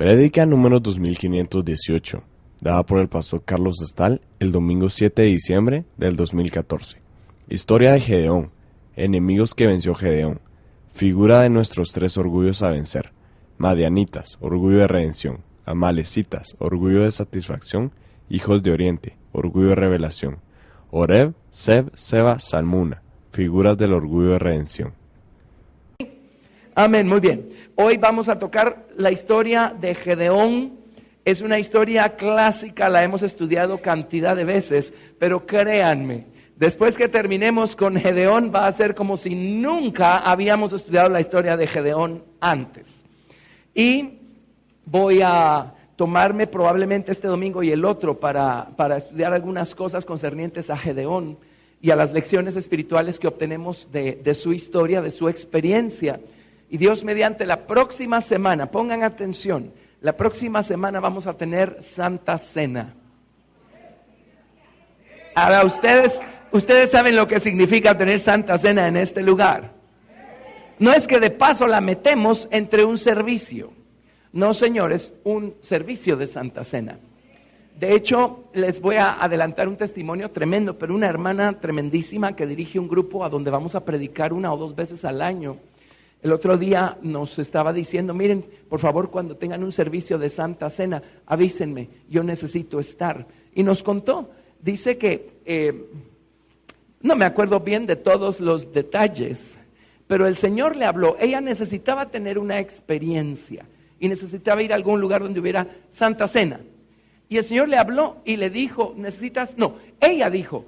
Prédica número 2518, dada por el pastor Carlos Estal el domingo 7 de diciembre del 2014. Historia de Gedeón, enemigos que venció Gedeón, figura de nuestros tres orgullos a vencer: Madianitas, orgullo de redención; Amalecitas, orgullo de satisfacción; hijos de Oriente, orgullo de revelación; Oreb, Seb, Seba, Salmuna, figuras del orgullo de redención. Amén, muy bien. Hoy vamos a tocar la historia de Gedeón. Es una historia clásica, la hemos estudiado cantidad de veces, pero créanme, después que terminemos con Gedeón va a ser como si nunca habíamos estudiado la historia de Gedeón antes. Y voy a tomarme probablemente este domingo y el otro para estudiar algunas cosas concernientes a Gedeón y a las lecciones espirituales que obtenemos de su historia, de su experiencia. Y Dios mediante, la próxima semana, pongan atención, la próxima semana vamos a tener Santa Cena. Ahora ustedes saben lo que significa tener Santa Cena en este lugar. No es que de paso la metemos entre un servicio. No, señores, un servicio de Santa Cena. De hecho, les voy a adelantar un testimonio tremendo, pero una hermana tremendísima que dirige un grupo a donde vamos a predicar 1 o 2 veces al año. El otro día nos estaba diciendo: miren, por favor, cuando tengan un servicio de Santa Cena, avísenme, yo necesito estar. Y nos contó, dice que, no me acuerdo bien de todos los detalles, pero el Señor le habló. Ella necesitaba tener una experiencia y necesitaba ir a algún lugar donde hubiera Santa Cena. Y el Señor le habló y le dijo, ella dijo,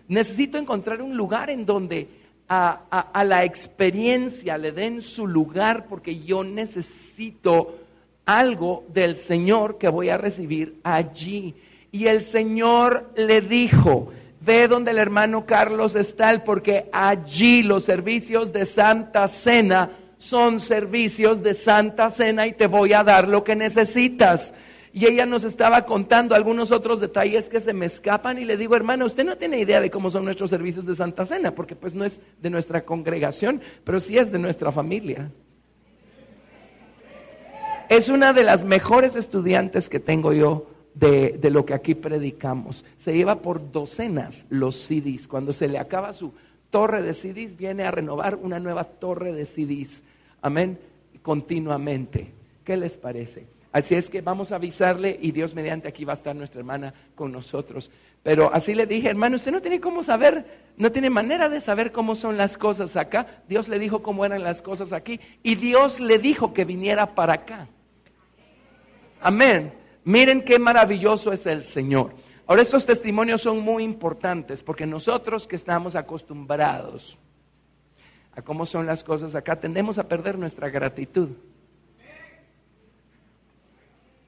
necesito encontrar un lugar en donde a la experiencia le den su lugar, porque yo necesito algo del Señor que voy a recibir allí. Y el Señor le dijo: ve donde el hermano Carlos está, porque allí los servicios de Santa Cena son servicios de Santa Cena y te voy a dar lo que necesitas. Y ella nos estaba contando algunos otros detalles que se me escapan, y le digo: hermana, usted no tiene idea de cómo son nuestros servicios de Santa Cena, porque pues no es de nuestra congregación, pero sí es de nuestra familia. Es una de las mejores estudiantes que tengo yo de lo que aquí predicamos. Se lleva por docenas los CDs. Cuando se le acaba su torre de CDs, viene a renovar una nueva torre de CDs. Amén, continuamente. ¿Qué les parece? Así es que vamos a avisarle, y Dios mediante aquí va a estar nuestra hermana con nosotros. Pero así le dije: hermano, usted no tiene cómo saber, no tiene manera de saber cómo son las cosas acá. Dios le dijo cómo eran las cosas aquí, y Dios le dijo que viniera para acá. Amén. Miren qué maravilloso es el Señor. Ahora, estos testimonios son muy importantes, porque nosotros que estamos acostumbrados a cómo son las cosas acá, tendemos a perder nuestra gratitud.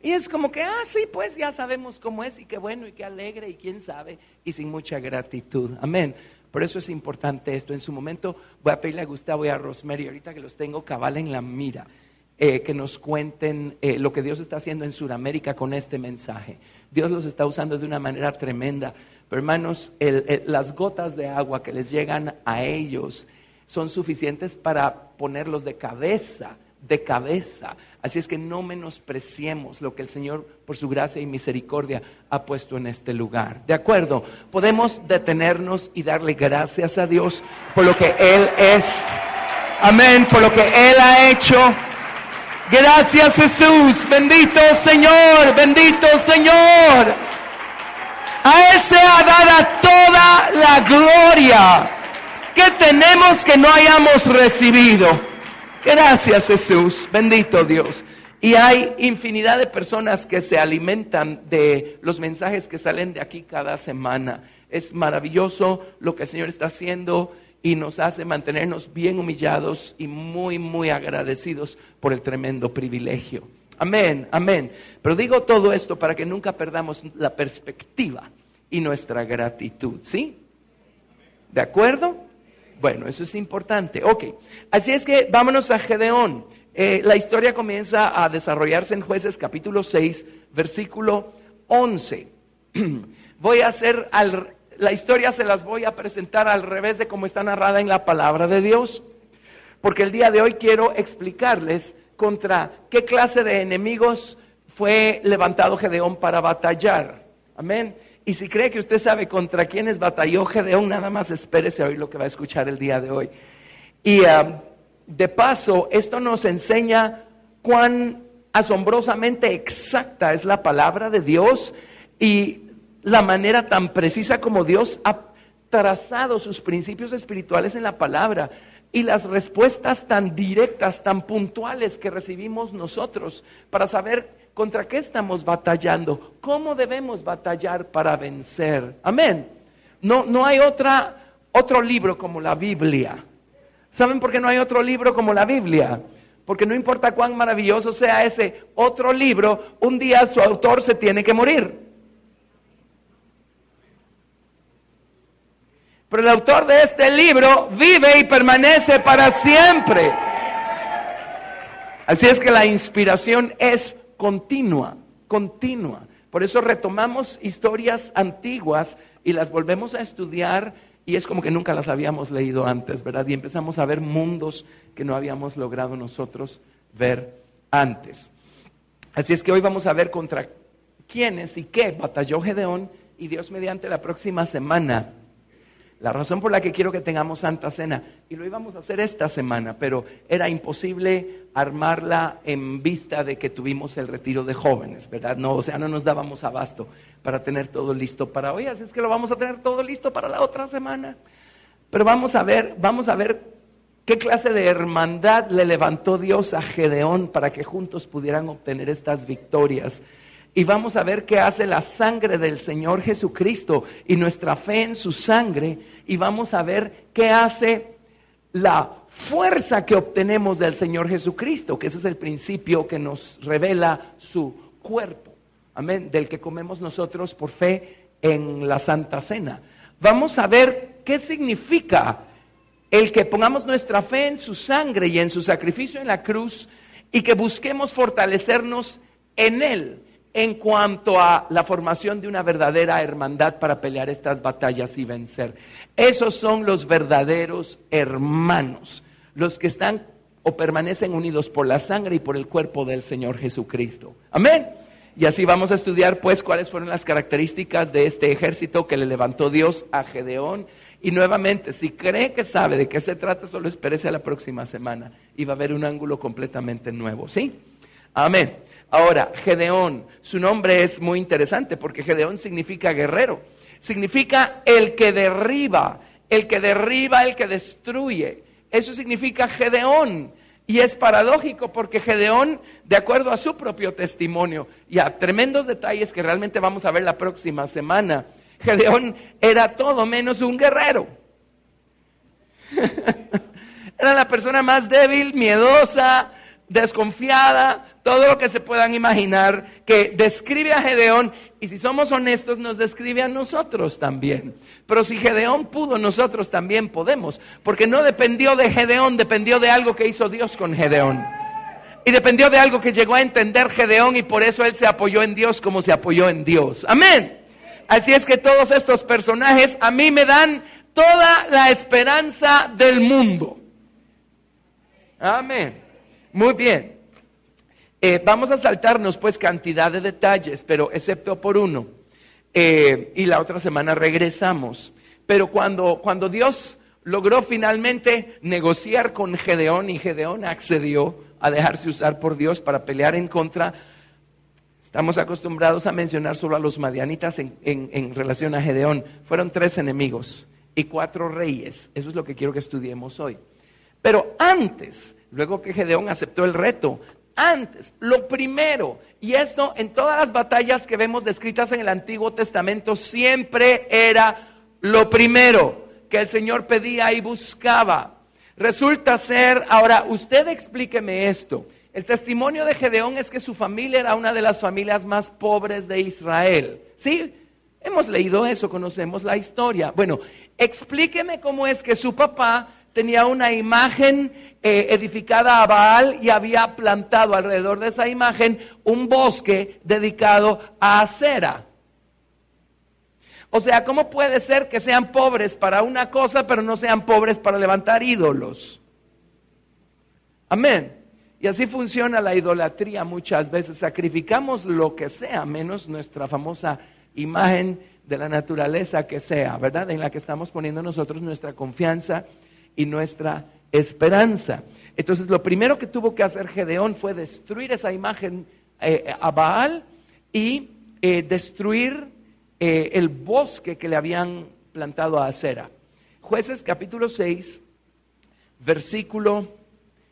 Y es como que, sí, pues ya sabemos cómo es, y qué bueno, y qué alegre, y quién sabe, y sin mucha gratitud. Amén. Por eso es importante esto. En su momento voy a pedirle a Gustavo y a Rosemary, ahorita que los tengo cabal en la mira, que nos cuenten lo que Dios está haciendo en Sudamérica con este mensaje. Dios los está usando de una manera tremenda. Pero hermanos, las gotas de agua que les llegan a ellos son suficientes para ponerlos de cabeza. Así es que no menospreciemos lo que el Señor, por su gracia y misericordia, ha puesto en este lugar. ¿De acuerdo? Podemos detenernos y darle gracias a Dios por lo que Él es. Amén, por lo que Él ha hecho. Gracias, Jesús. Bendito Señor, bendito Señor. A Él se ha dado toda la gloria que tenemos que no hayamos recibido. Gracias, Jesús, bendito Dios. Y hay infinidad de personas que se alimentan de los mensajes que salen de aquí cada semana. Es maravilloso lo que el Señor está haciendo, y nos hace mantenernos bien humillados y muy, muy agradecidos por el tremendo privilegio. Amén, amén. Pero digo todo esto para que nunca perdamos la perspectiva y nuestra gratitud, ¿sí? ¿De acuerdo? Bueno, eso es importante. Ok, así es que vámonos a Gedeón. La historia comienza a desarrollarse en Jueces capítulo 6, versículo 11. Voy a hacer la historia se las voy a presentar al revés de como está narrada en la palabra de Dios, porque el día de hoy quiero explicarles contra qué clase de enemigos fue levantado Gedeón para batallar. Amén. Y si cree que usted sabe contra quiénes batalló Gedeón, nada más espérese a oír lo que va a escuchar el día de hoy. Y de paso, esto nos enseña cuán asombrosamente exacta es la palabra de Dios y la manera tan precisa como Dios ha trazado sus principios espirituales en la palabra y las respuestas tan directas, tan puntuales que recibimos nosotros para saber contra qué estamos batallando, cómo debemos batallar para vencer. Amén. No hay otro libro como la Biblia. ¿Saben por qué no hay otro libro como la Biblia? Porque no importa cuán maravilloso sea ese otro libro, un día su autor se tiene que morir. Pero el autor de este libro vive y permanece para siempre. Así es que la inspiración es continua. Por eso retomamos historias antiguas y las volvemos a estudiar y es como que nunca las habíamos leído antes, ¿verdad? Y empezamos a ver mundos que no habíamos logrado nosotros ver antes. Así es que hoy vamos a ver contra quiénes y qué batalló Gedeón y Dios mediante la próxima semana. La razón por la que quiero que tengamos Santa Cena, y lo íbamos a hacer esta semana, pero era imposible armarla en vista de que tuvimos el retiro de jóvenes, ¿verdad? No nos dábamos abasto para tener todo listo para hoy, así es que lo vamos a tener todo listo para la otra semana. Pero vamos a ver qué clase de hermandad le levantó Dios a Gedeón para que juntos pudieran obtener estas victorias. Y vamos a ver qué hace la sangre del Señor Jesucristo y nuestra fe en su sangre. Y vamos a ver qué hace la fuerza que obtenemos del Señor Jesucristo, que ese es el principio que nos revela su cuerpo. Amén, del que comemos nosotros por fe en la Santa Cena. Vamos a ver qué significa el que pongamos nuestra fe en su sangre y en su sacrificio en la cruz y que busquemos fortalecernos en Él. En cuanto a la formación de una verdadera hermandad para pelear estas batallas y vencer. Esos son los verdaderos hermanos, los que están o permanecen unidos por la sangre y por el cuerpo del Señor Jesucristo. Amén. Y así vamos a estudiar pues cuáles fueron las características de este ejército que le levantó Dios a Gedeón. Y nuevamente, si cree que sabe de qué se trata, solo espérese a la próxima semana y va a haber un ángulo completamente nuevo, ¿sí? Amén. Ahora, Gedeón, su nombre es muy interesante porque Gedeón significa guerrero, significa el que derriba, el que destruye. Eso significa Gedeón. Y es paradójico porque Gedeón, de acuerdo a su propio testimonio y a tremendos detalles que realmente vamos a ver la próxima semana, Gedeón era todo menos un guerrero. Era la persona más débil, miedosa, desconfiada, todo lo que se puedan imaginar, que describe a Gedeón, y si somos honestos nos describe a nosotros también. Pero si Gedeón pudo, nosotros también podemos, porque no dependió de Gedeón, dependió de algo que hizo Dios con Gedeón. Y dependió de algo que llegó a entender Gedeón, y por eso él se apoyó en Dios como se apoyó en Dios. Amén. Así es que todos estos personajes a mí me dan toda la esperanza del mundo. Amén. Muy bien, vamos a saltarnos pues cantidad de detalles, pero excepto por uno, y la otra semana regresamos. Pero cuando Dios logró finalmente negociar con Gedeón y Gedeón accedió a dejarse usar por Dios para pelear en contra, estamos acostumbrados a mencionar solo a los madianitas en relación a Gedeón. Fueron 3 enemigos y 4 reyes, eso es lo que quiero que estudiemos hoy. Pero antes, luego que Gedeón aceptó el reto, lo primero, y esto en todas las batallas que vemos descritas en el Antiguo Testamento, siempre era lo primero que el Señor pedía y buscaba. Resulta ser, ahora usted explíqueme esto, el testimonio de Gedeón es que su familia era una de las familias más pobres de Israel, ¿sí? Hemos leído eso, conocemos la historia. Bueno, explíqueme cómo es que su papá tenía una imagen edificada a Baal y había plantado alrededor de esa imagen un bosque dedicado a Acera. O sea, ¿cómo puede ser que sean pobres para una cosa, pero no sean pobres para levantar ídolos? Amén. Y así funciona la idolatría muchas veces. Sacrificamos lo que sea, menos nuestra famosa imagen de la naturaleza que sea, ¿verdad? En la que estamos poniendo nosotros nuestra confianza y nuestra esperanza. Entonces, lo primero que tuvo que hacer Gedeón fue destruir esa imagen a Baal y destruir el bosque que le habían plantado a Acera. Jueces capítulo 6, versículo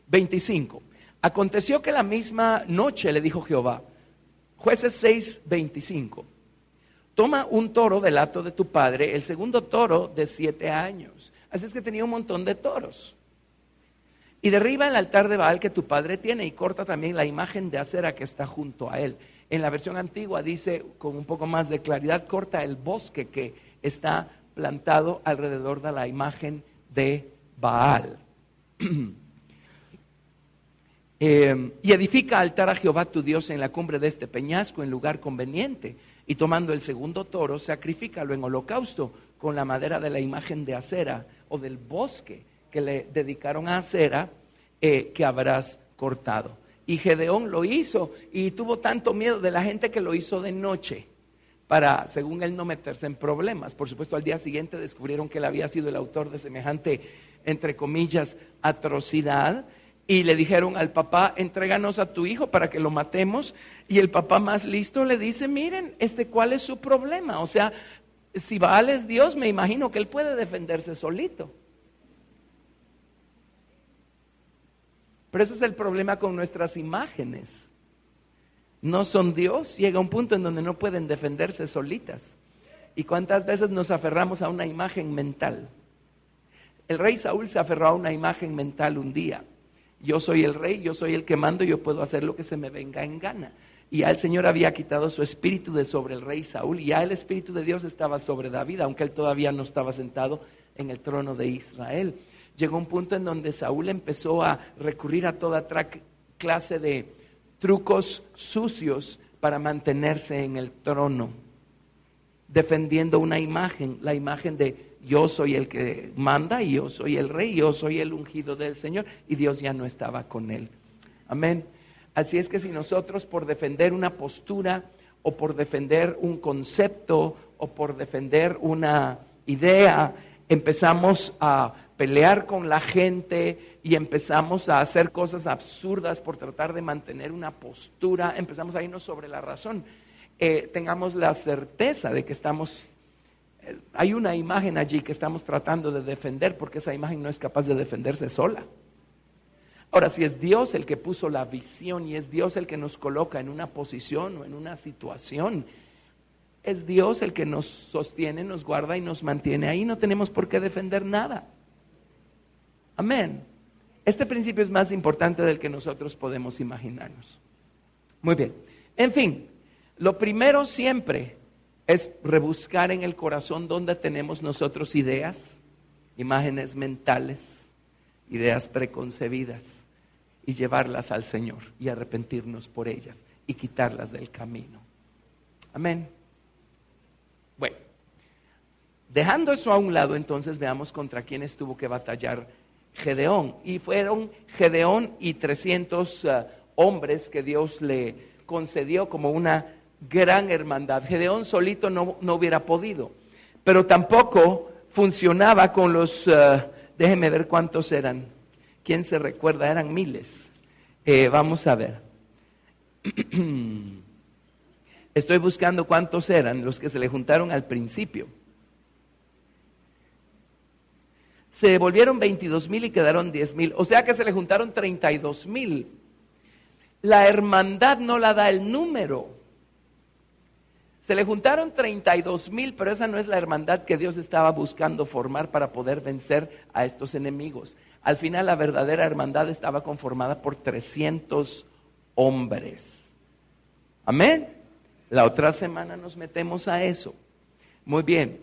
25. Aconteció que la misma noche le dijo Jehová, Jueces 6, 25. Toma un toro del hato de tu padre, el segundo toro de 7 años. Así es que tenía un montón de toros. Y derriba el altar de Baal que tu padre tiene y corta también la imagen de Acera que está junto a él. En la versión antigua dice con un poco más de claridad, corta el bosque que está plantado alrededor de la imagen de Baal. Y edifica altar a Jehová tu Dios en la cumbre de este peñasco en lugar conveniente. Y tomando el segundo toro, sacrifícalo en holocausto con la madera de la imagen de Acera o del bosque que le dedicaron a Acera, que habrás cortado. Y Gedeón lo hizo y tuvo tanto miedo de la gente que lo hizo de noche para, según él, no meterse en problemas. Por supuesto, al día siguiente descubrieron que él había sido el autor de semejante, entre comillas, atrocidad. Y le dijeron al papá, entréganos a tu hijo para que lo matemos. Y el papá más listo le dice, miren, ¿cuál es su problema? O sea, si Baal es Dios, me imagino que él puede defenderse solito. Pero ese es el problema con nuestras imágenes. No son Dios, llega un punto en donde no pueden defenderse solitas. ¿Y cuántas veces nos aferramos a una imagen mental? El rey Saúl se aferró a una imagen mental un día. Yo soy el rey, yo soy el que mando, yo puedo hacer lo que se me venga en gana. Y ya el Señor había quitado su espíritu de sobre el rey Saúl, y ya el espíritu de Dios estaba sobre David, aunque él todavía no estaba sentado en el trono de Israel. Llegó un punto en donde Saúl empezó a recurrir a toda clase de trucos sucios para mantenerse en el trono, defendiendo una imagen, la imagen de yo soy el que manda y yo soy el rey, yo soy el ungido del Señor, y Dios ya no estaba con él. Amén. Así es que si nosotros por defender una postura o por defender un concepto o por defender una idea empezamos a pelear con la gente y empezamos a hacer cosas absurdas por tratar de mantener una postura, empezamos a irnos sobre la razón. Tengamos la certeza de que hay una imagen allí que estamos tratando de defender, porque esa imagen no es capaz de defenderse sola. Ahora, si es Dios el que puso la visión y es Dios el que nos coloca en una posición o en una situación, es Dios el que nos sostiene, nos guarda y nos mantiene ahí, no tenemos por qué defender nada. Amén. Este principio es más importante del que nosotros podemos imaginarnos. Muy bien. En fin, lo primero siempre es rebuscar en el corazón donde tenemos nosotros ideas, imágenes mentales, ideas preconcebidas, y llevarlas al Señor y arrepentirnos por ellas y quitarlas del camino. Amén. Bueno, dejando eso a un lado, entonces veamos contra quiénes tuvo que batallar Gedeón. Y fueron Gedeón y 300 hombres que Dios le concedió como una gran hermandad. Gedeón solito no hubiera podido, pero tampoco funcionaba con los, déjeme ver cuántos eran. ¿Quién se recuerda? Eran miles. Vamos a ver. Estoy buscando cuántos eran los que se le juntaron al principio. Se volvieron 22,000 y quedaron 10,000. O sea que se le juntaron 32,000. La hermandad no la da el número. Se le juntaron 32,000, pero esa no es la hermandad que Dios estaba buscando formar para poder vencer a estos enemigos. Al final la verdadera hermandad estaba conformada por 300 hombres. Amén. La otra semana nos metemos a eso. Muy bien.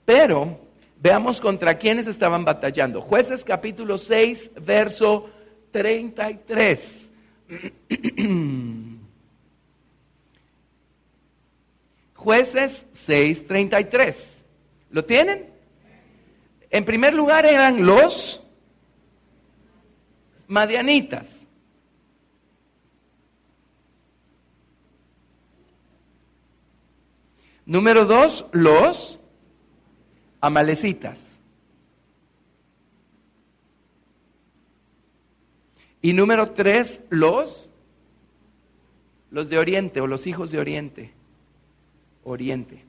Pero veamos contra quiénes estaban batallando. Jueces capítulo 6, verso 33. Jueces 6:33. ¿Lo tienen? En primer lugar eran los madianitas. Número 2, los amalecitas. Y número 3, los de Oriente o los hijos de Oriente. Oriente.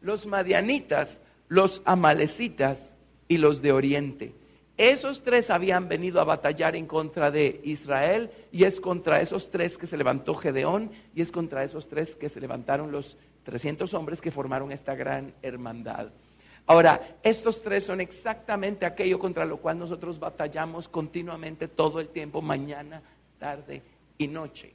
Los madianitas, los amalecitas y los de Oriente. Esos 3 habían venido a batallar en contra de Israel, y es contra esos 3 que se levantó Gedeón, y es contra esos 3 que se levantaron los 300 hombres que formaron esta gran hermandad. Ahora, estos 3 son exactamente aquello contra lo cual nosotros batallamos continuamente todo el tiempo, mañana, tarde y noche.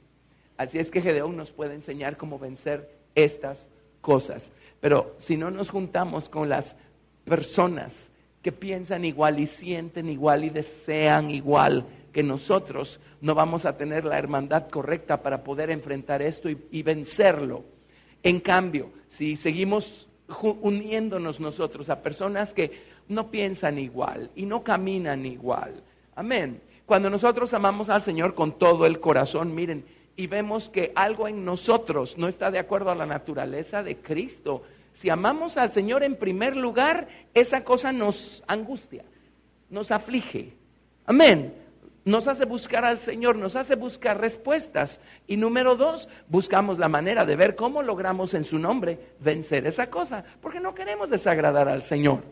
Así es que Gedeón nos puede enseñar cómo vencer estas cosas. Pero si no nos juntamos con las personas que piensan igual y sienten igual y desean igual que nosotros, no vamos a tener la hermandad correcta para poder enfrentar esto y vencerlo. En cambio, si seguimos uniéndonos nosotros a personas que no piensan igual y no caminan igual, amén. Cuando nosotros amamos al Señor con todo el corazón, miren, y vemos que algo en nosotros no está de acuerdo a la naturaleza de Cristo, si amamos al Señor en primer lugar, esa cosa nos angustia, nos aflige, amén. Nos hace buscar al Señor, nos hace buscar respuestas. Y número 2, buscamos la manera de ver cómo logramos en su nombre vencer esa cosa, porque no queremos desagradar al Señor.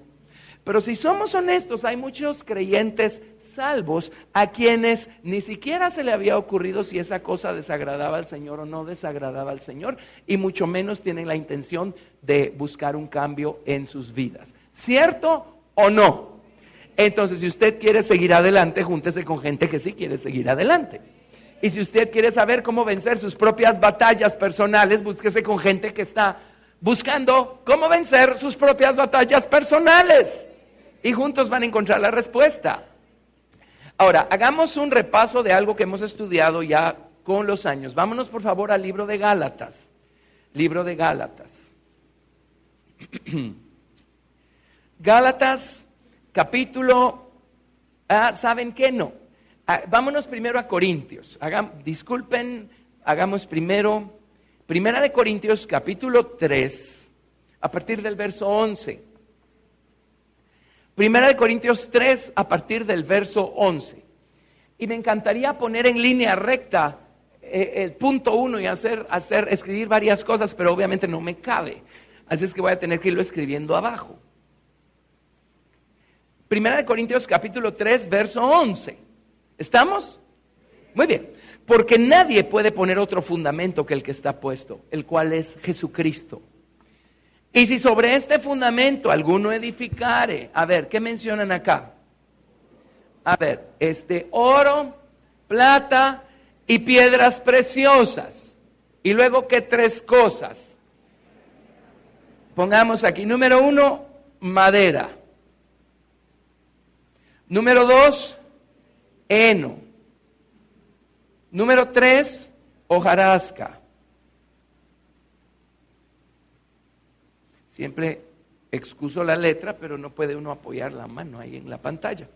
Pero si somos honestos, hay muchos creyentes salvos a quienes ni siquiera se le había ocurrido si esa cosa desagradaba al Señor o no desagradaba al Señor, y mucho menos tienen la intención de buscar un cambio en sus vidas. ¿Cierto o no? Entonces, si usted quiere seguir adelante, júntese con gente que sí quiere seguir adelante. Y si usted quiere saber cómo vencer sus propias batallas personales, búsquese con gente que está buscando cómo vencer sus propias batallas personales. Y juntos van a encontrar la respuesta. Ahora, hagamos un repaso de algo que hemos estudiado ya con los años. Vámonos por favor al libro de Gálatas. Libro de Gálatas. Gálatas, capítulo, ¿saben qué? No. Vámonos primero a Corintios. Hagamos primero, Primera de Corintios, capítulo 3, a partir del verso 11. Primera de Corintios 3, a partir del verso 11. Y me encantaría poner en línea recta el punto 1 y escribir varias cosas, pero obviamente no me cabe. Así es que voy a tener que irlo escribiendo abajo. Primera de Corintios capítulo 3, verso 11. ¿Estamos? Muy bien. Porque nadie puede poner otro fundamento que el que está puesto, el cual es Jesucristo. Y si sobre este fundamento alguno edificare, a ver, ¿qué mencionan acá? A ver, oro, plata y piedras preciosas. Y luego, ¿qué 3 cosas? Pongamos aquí, número 1, madera. Número 2, heno. Número 3, hojarasca. Siempre excuso la letra, pero no puede uno apoyar la mano ahí en la pantalla.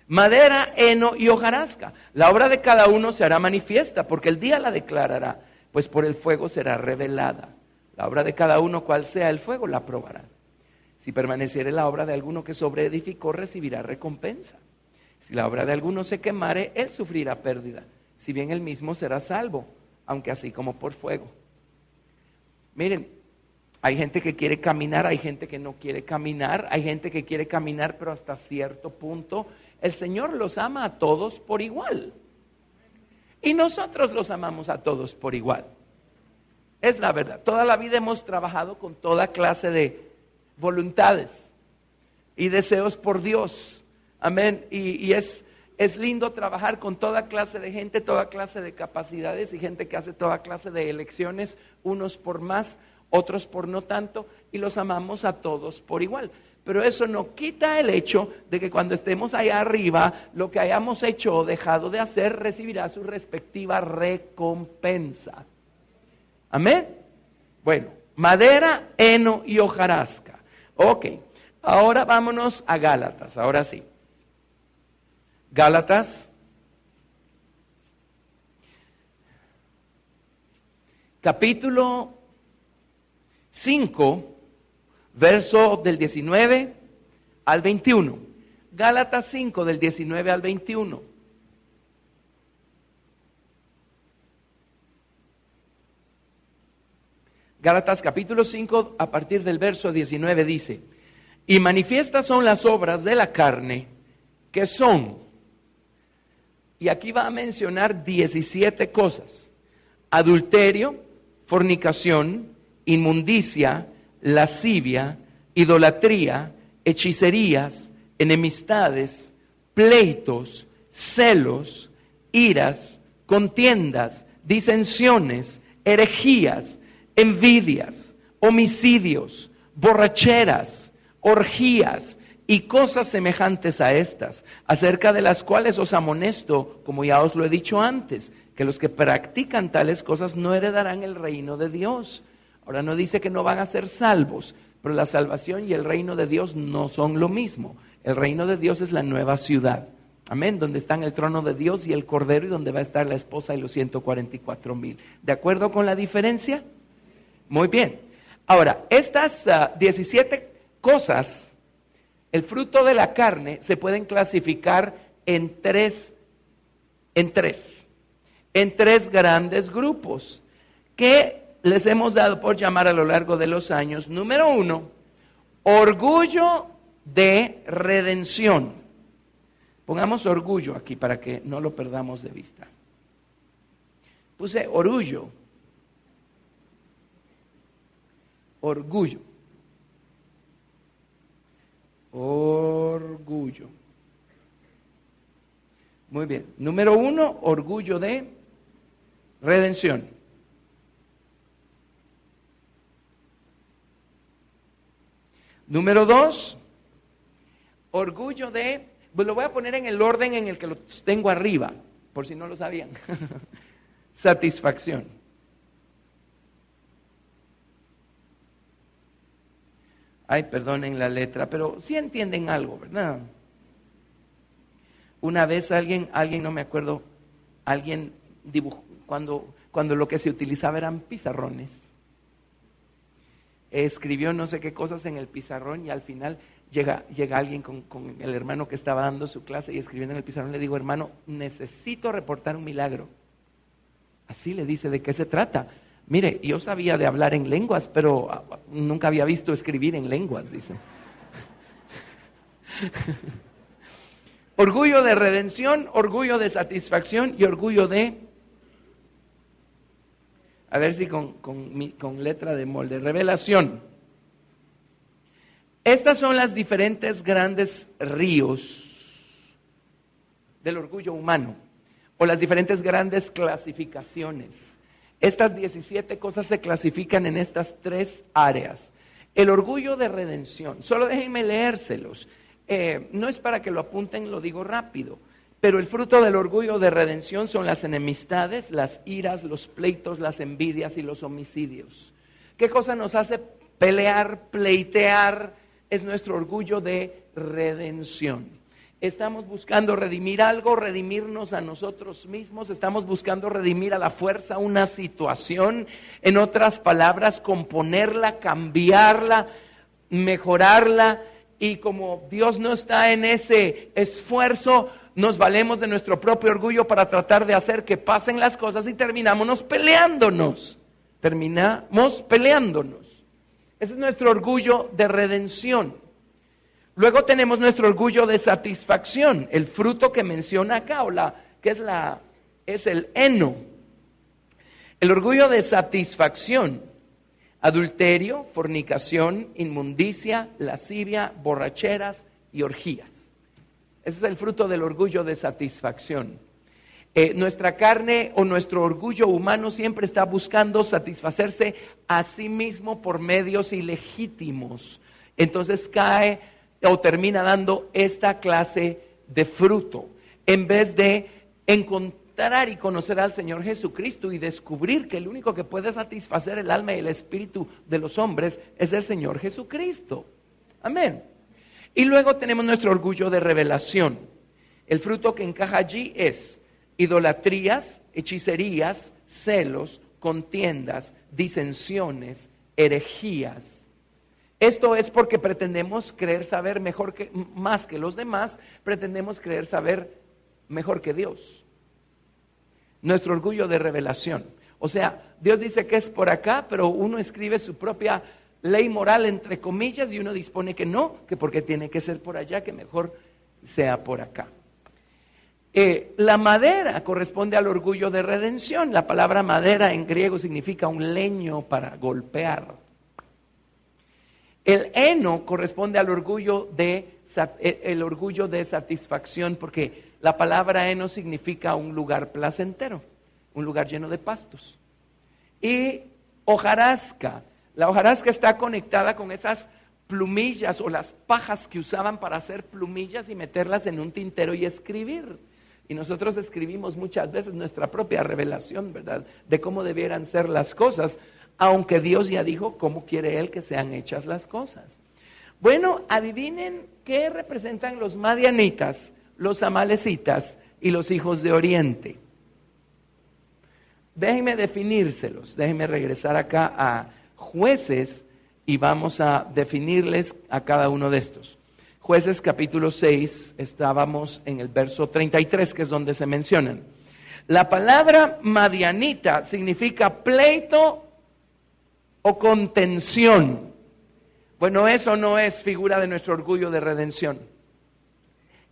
Madera, heno y hojarasca. La obra de cada uno se hará manifiesta, porque el día la declarará, pues por el fuego será revelada. La obra de cada uno, cual sea el fuego, la probará. Si permaneciere la obra de alguno que sobreedificó, recibirá recompensa. Si la obra de alguno se quemare, él sufrirá pérdida. Si bien él mismo será salvo, aunque así como por fuego. Miren, hay gente que quiere caminar, hay gente que no quiere caminar, hay gente que quiere caminar, pero hasta cierto punto. El Señor los ama a todos por igual. Y nosotros los amamos a todos por igual. Es la verdad. Toda la vida hemos trabajado con toda clase de voluntades y deseos por Dios. Amén. Y es lindo trabajar con toda clase de gente, toda clase de capacidades y gente que hace toda clase de elecciones, unos por más, otros por no tanto, y los amamos a todos por igual. Pero eso no quita el hecho de que cuando estemos allá arriba, lo que hayamos hecho o dejado de hacer recibirá su respectiva recompensa. Amén. Bueno, madera, heno y hojarasca. Ok, ahora vámonos a Gálatas, ahora sí. Gálatas, capítulo 5, verso del 19 al 21. Gálatas 5, del 19 al 21. Gálatas capítulo 5, a partir del verso 19 dice: y manifiestas son las obras de la carne, que son, y aquí va a mencionar 17 cosas: adulterio, fornicación, inmundicia, lascivia, idolatría, hechicerías, enemistades, pleitos, celos, iras, contiendas, disensiones, herejías, envidias, homicidios, borracheras, orgías y cosas semejantes a estas, acerca de las cuales os amonesto, como ya os lo he dicho antes, que los que practican tales cosas no heredarán el reino de Dios. Ahora no dice que no van a ser salvos, pero la salvación y el reino de Dios no son lo mismo. El reino de Dios es la nueva ciudad, amén, donde están el trono de Dios y el Cordero, y donde va a estar la esposa y los 144,000. ¿De acuerdo con la diferencia? Muy bien. Ahora, estas 17 cosas, el fruto de la carne, se pueden clasificar en tres grandes grupos que les hemos dado por llamar a lo largo de los años. Número 1, orgullo de redención. Pongamos orgullo aquí para que no lo perdamos de vista. Puse orgullo. Orgullo. Orgullo. Muy bien. Número 1, orgullo de redención. Número 2, orgullo de, pues lo voy a poner en el orden en el que los tengo arriba, por si no lo sabían. Satisfacción. Ay, perdonen la letra, pero sí entienden algo, ¿verdad? Una vez alguien, no me acuerdo, alguien dibujó, cuando lo que se utilizaba eran pizarrones. Escribió no sé qué cosas en el pizarrón y al final llega alguien con el hermano que estaba dando su clase y escribiendo en el pizarrón. Le digo: hermano, necesito reportar un milagro. Así le dice: ¿de qué se trata? Mire, yo sabía de hablar en lenguas, pero nunca había visto escribir en lenguas, dice. Orgullo de redención, orgullo de satisfacción y orgullo de, a ver si con letra de molde, revelación. Estas son las diferentes grandes ríos del orgullo humano, o las diferentes grandes clasificaciones. Estas 17 cosas se clasifican en estas 3 áreas. El orgullo de redención, solo déjenme leérselos. No es para que lo apunten, lo digo rápido. Pero el fruto del orgullo de redención son las enemistades, las iras, los pleitos, las envidias y los homicidios. ¿Qué cosa nos hace pelear, pleitear? Es nuestro orgullo de redención. Estamos buscando redimir algo, redimirnos a nosotros mismos, estamos buscando redimir a la fuerza una situación, en otras palabras, componerla, cambiarla, mejorarla, y como Dios no está en ese esfuerzo, nos valemos de nuestro propio orgullo para tratar de hacer que pasen las cosas y terminamos peleándonos. Ese es nuestro orgullo de redención. Luego tenemos nuestro orgullo de satisfacción, el fruto que menciona acá, es el heno. El orgullo de satisfacción: adulterio, fornicación, inmundicia, lascivia, borracheras y orgías. Ese es el fruto del orgullo de satisfacción. Nuestra carne o nuestro orgullo humano siempre está buscando satisfacerse a sí mismo por medios ilegítimos. Entonces cae o termina dando esta clase de fruto, en vez de encontrar y conocer al Señor Jesucristo y descubrir que el único que puede satisfacer el alma y el espíritu de los hombres es el Señor Jesucristo. Amén. Y luego tenemos nuestro orgullo de revelación. El fruto que encaja allí es idolatrías, hechicerías, celos, contiendas, disensiones, herejías. Esto es porque pretendemos creer saber más que los demás, pretendemos creer saber mejor que Dios. Nuestro orgullo de revelación. O sea, Dios dice que es por acá, pero uno escribe su propia ley moral entre comillas y uno dispone que no, que porque tiene que ser por allá, que mejor sea por acá. La madera corresponde al orgullo de redención. La palabra madera en griego significa un leño para golpear. El heno corresponde al orgullo de satisfacción, porque la palabra heno significa un lugar placentero, un lugar lleno de pastos. Y hojarasca, la hojarasca está conectada con esas plumillas o las pajas que usaban para hacer plumillas y meterlas en un tintero y escribir. Y nosotros escribimos muchas veces nuestra propia revelación, ¿verdad?, de cómo debieran ser las cosas, aunque Dios ya dijo cómo quiere Él que sean hechas las cosas. Bueno, adivinen qué representan los madianitas, los amalecitas y los hijos de Oriente. Déjenme definírselos, déjenme regresar acá a Jueces y vamos a definirles a cada uno de estos. Jueces capítulo 6, estábamos en el verso 33, que es donde se mencionan. La palabra madianita significa pleito o contención. Bueno, eso no es figura de nuestro orgullo de redención.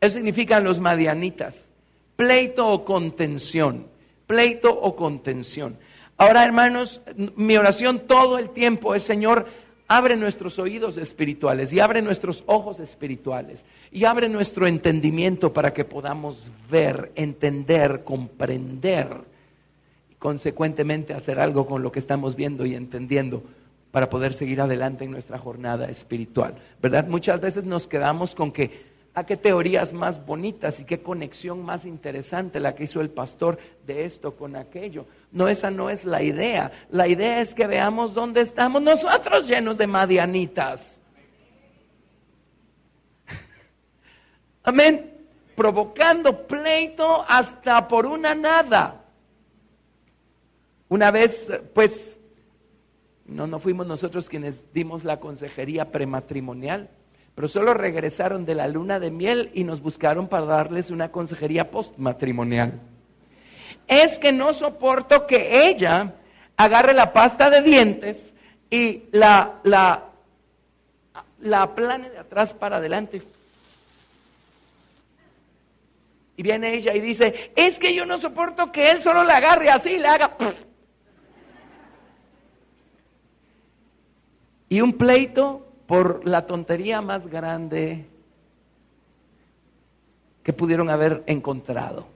Eso significan los madianitas, pleito o contención, pleito o contención. Ahora, hermanos, mi oración todo el tiempo es: Señor, abre nuestros oídos espirituales y abre nuestros ojos espirituales y abre nuestro entendimiento para que podamos ver, entender, comprender y consecuentemente hacer algo con lo que estamos viendo y entendiendo para poder seguir adelante en nuestra jornada espiritual, ¿verdad? Muchas veces nos quedamos con que qué teorías más bonitas y qué conexión más interesante la que hizo el pastor de esto con aquello. No, esa no es la idea. La idea es que veamos dónde estamos nosotros llenos de madianitas. Amén. Provocando pleito hasta por una nada. Una vez, pues, no fuimos nosotros quienes dimos la consejería prematrimonial, pero solo regresaron de la luna de miel y nos buscaron para darles una consejería postmatrimonial. Es que no soporto que ella agarre la pasta de dientes y la aplane de atrás para adelante. Y viene ella y dice: es que yo no soporto que él solo la agarre así y le haga. Y un pleito por la tontería más grande que pudieron haber encontrado.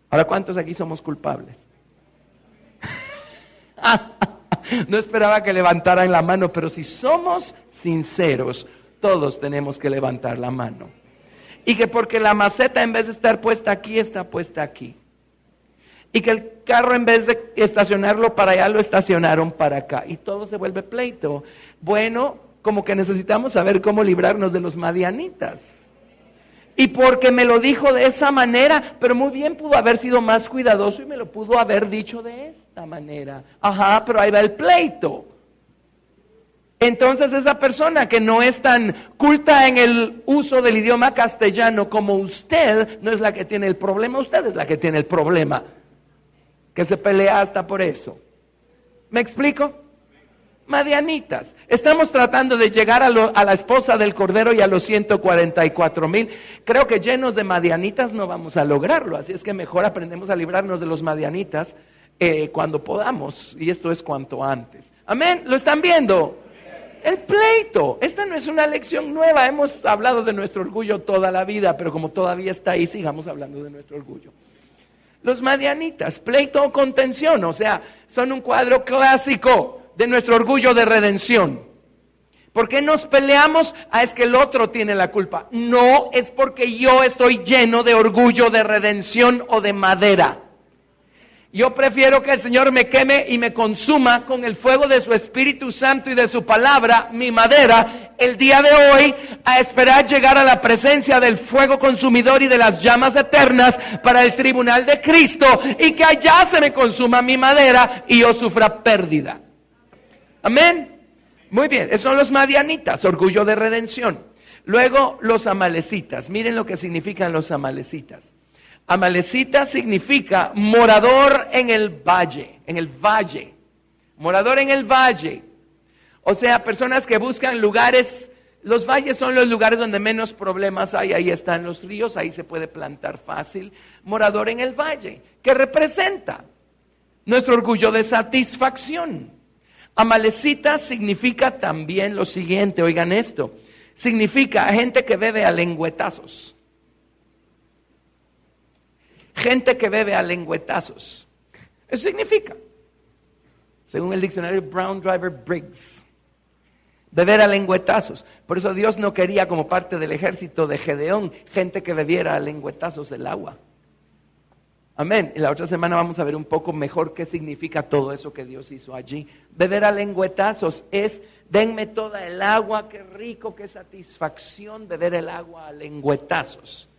Ahora, ¿cuántos aquí somos culpables? No esperaba que levantaran la mano, pero si somos sinceros, todos tenemos que levantar la mano. Y que porque la maceta en vez de estar puesta aquí, está puesta aquí. Y que el carro en vez de estacionarlo para allá, lo estacionaron para acá. Y todo se vuelve pleito. Bueno, como que necesitamos saber cómo librarnos de los madianitas. Y porque me lo dijo de esa manera, pero muy bien pudo haber sido más cuidadoso y me lo pudo haber dicho de esta manera. Ajá, pero ahí va el pleito. Entonces esa persona que no es tan culta en el uso del idioma castellano como usted, no es la que tiene el problema, usted es la que tiene el problema, que se pelea hasta por eso. ¿Me explico? Madianitas. Estamos tratando de llegar a la esposa del Cordero y a los 144,000. Creo que llenos de madianitas no vamos a lograrlo, así es que mejor aprendemos a librarnos de los madianitas cuando podamos, y esto es cuanto antes. Amén, ¿lo están viendo? El pleito. Esta no es una lección nueva, hemos hablado de nuestro orgullo toda la vida, pero como todavía está ahí, sigamos hablando de nuestro orgullo. Los madianitas, pleito o contención, o sea, son un cuadro clásico de nuestro orgullo de redención. ¿Por qué nos peleamos? Es que el otro tiene la culpa. No, es porque yo estoy lleno de orgullo de redención o de madera. Yo prefiero que el Señor me queme y me consuma con el fuego de su Espíritu Santo y de su palabra, mi madera, el día de hoy, a esperar llegar a la presencia del fuego consumidor y de las llamas eternas para el tribunal de Cristo, y que allá se me consuma mi madera y yo sufra pérdida. Amén. Muy bien, esos son los madianitas, orgullo de redención. Luego los amalecitas. Miren lo que significan los amalecitas. Amalecita significa morador en el valle, morador en el valle. O sea, personas que buscan lugares, los valles son los lugares donde menos problemas hay, ahí están los ríos, ahí se puede plantar fácil. Morador en el valle, que representa nuestro orgullo de satisfacción. Amalecita significa también lo siguiente, oigan esto, significa gente que bebe a lengüetazos. Gente que bebe a lengüetazos. Eso significa, según el diccionario Brown Driver Briggs, beber a lengüetazos. Por eso Dios no quería, como parte del ejército de Gedeón, gente que bebiera a lengüetazos el agua. Amén. Y la otra semana vamos a ver un poco mejor qué significa todo eso que Dios hizo allí. Beber a lengüetazos es, denme toda el agua, qué rico, qué satisfacción beber el agua a lengüetazos.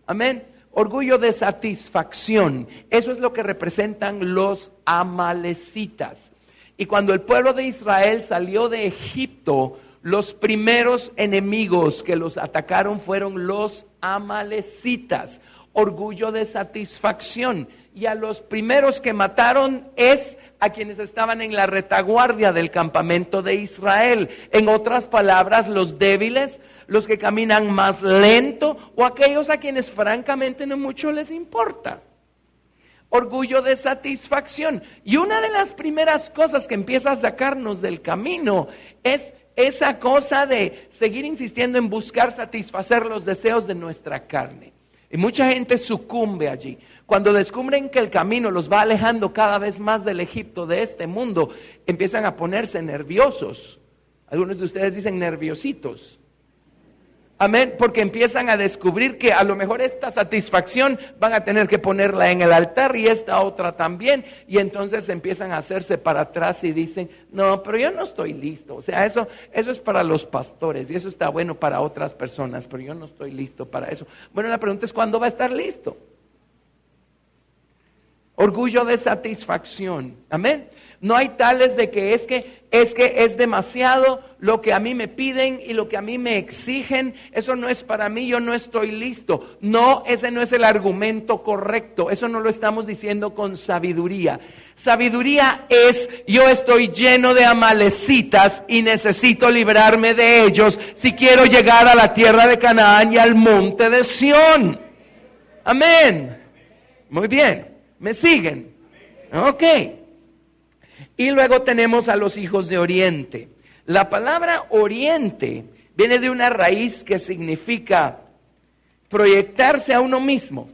Amén. Orgullo de satisfacción, eso es lo que representan los amalecitas. Y cuando el pueblo de Israel salió de Egipto, los primeros enemigos que los atacaron fueron los amalecitas. Orgullo de satisfacción. Y a los primeros que mataron es a quienes estaban en la retaguardia del campamento de Israel. En otras palabras, los débiles, los que caminan más lento, o aquellos a quienes francamente no mucho les importa. Orgullo de satisfacción. Y una de las primeras cosas que empieza a sacarnos del camino es esa cosa de seguir insistiendo en buscar satisfacer los deseos de nuestra carne. Y mucha gente sucumbe allí. Cuando descubren que el camino los va alejando cada vez más del Egipto, de este mundo, empiezan a ponerse nerviosos. Algunos de ustedes dicen nerviositos. Amén, porque empiezan a descubrir que a lo mejor esta satisfacción van a tener que ponerla en el altar y esta otra también, y entonces empiezan a hacerse para atrás y dicen, no, pero yo no estoy listo. O sea, eso es para los pastores y eso está bueno para otras personas, pero yo no estoy listo para eso. Bueno, la pregunta es, ¿cuándo va a estar listo? Orgullo de satisfacción, amén. No hay tales de que es demasiado lo que a mí me piden y lo que a mí me exigen. Eso no es para mí, yo no estoy listo. No, ese no es el argumento correcto. Eso no lo estamos diciendo con sabiduría. Sabiduría es, yo estoy lleno de amalecitas y necesito librarme de ellos si quiero llegar a la tierra de Canaán y al monte de Sión. Amén. Muy bien, ¿me siguen? Ok. Y luego tenemos a los hijos de Oriente. La palabra Oriente viene de una raíz que significa proyectarse a uno mismo,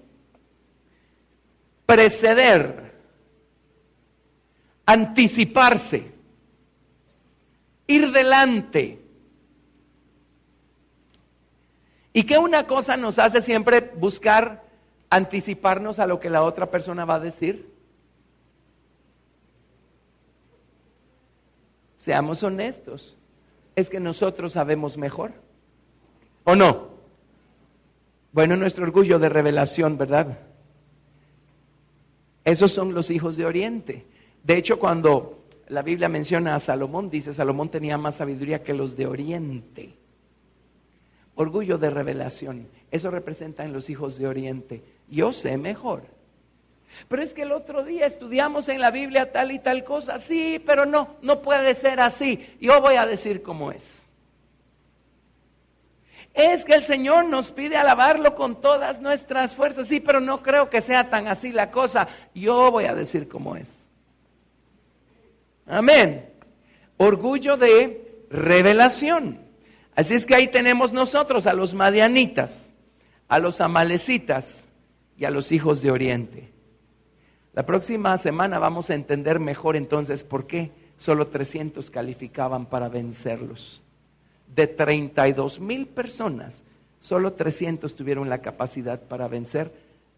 preceder, anticiparse, ir delante. Y que una cosa nos hace siempre buscar anticiparnos a lo que la otra persona va a decir. Seamos honestos, es que nosotros sabemos mejor, ¿o no? Bueno, nuestro orgullo de revelación, ¿verdad? Esos son los hijos de Oriente. De hecho, cuando la Biblia menciona a Salomón, dice, Salomón tenía más sabiduría que los de Oriente. Orgullo de revelación, eso representa en los hijos de Oriente. Yo sé mejor. Pero es que el otro día estudiamos en la Biblia tal y tal cosa. Sí, pero no puede ser así. Yo voy a decir cómo es. Es que el Señor nos pide alabarlo con todas nuestras fuerzas. Sí, pero no creo que sea tan así la cosa. Yo voy a decir cómo es. Amén. Orgullo de revelación. Así es que ahí tenemos nosotros a los madianitas, a los amalecitas y a los hijos de Oriente. La próxima semana vamos a entender mejor entonces por qué solo 300 calificaban para vencerlos. De 32,000 personas, solo 300 tuvieron la capacidad para vencer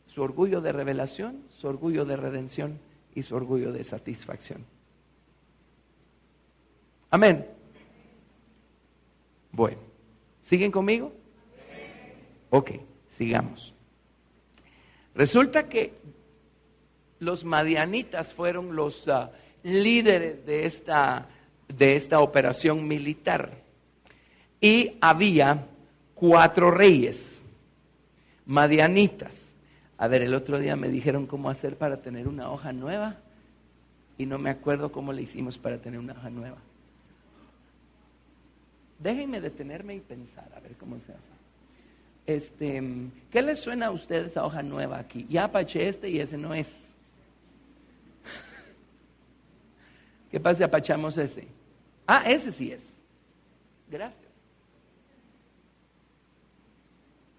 su orgullo de revelación, su orgullo de redención y su orgullo de satisfacción. Amén. Bueno, ¿siguen conmigo? Ok, sigamos. Resulta que los madianitas fueron los líderes de esta operación militar. Y había 4 reyes madianitas. A ver, el otro día me dijeron cómo hacer para tener una hoja nueva y no me acuerdo cómo le hicimos para tener una hoja nueva. Déjenme detenerme y pensar, a ver cómo se hace. ¿Qué les suena a ustedes a hoja nueva aquí? Ya apaché y ese no es. ¿Qué pasa si apachamos ese? Ah, ese sí es. Gracias.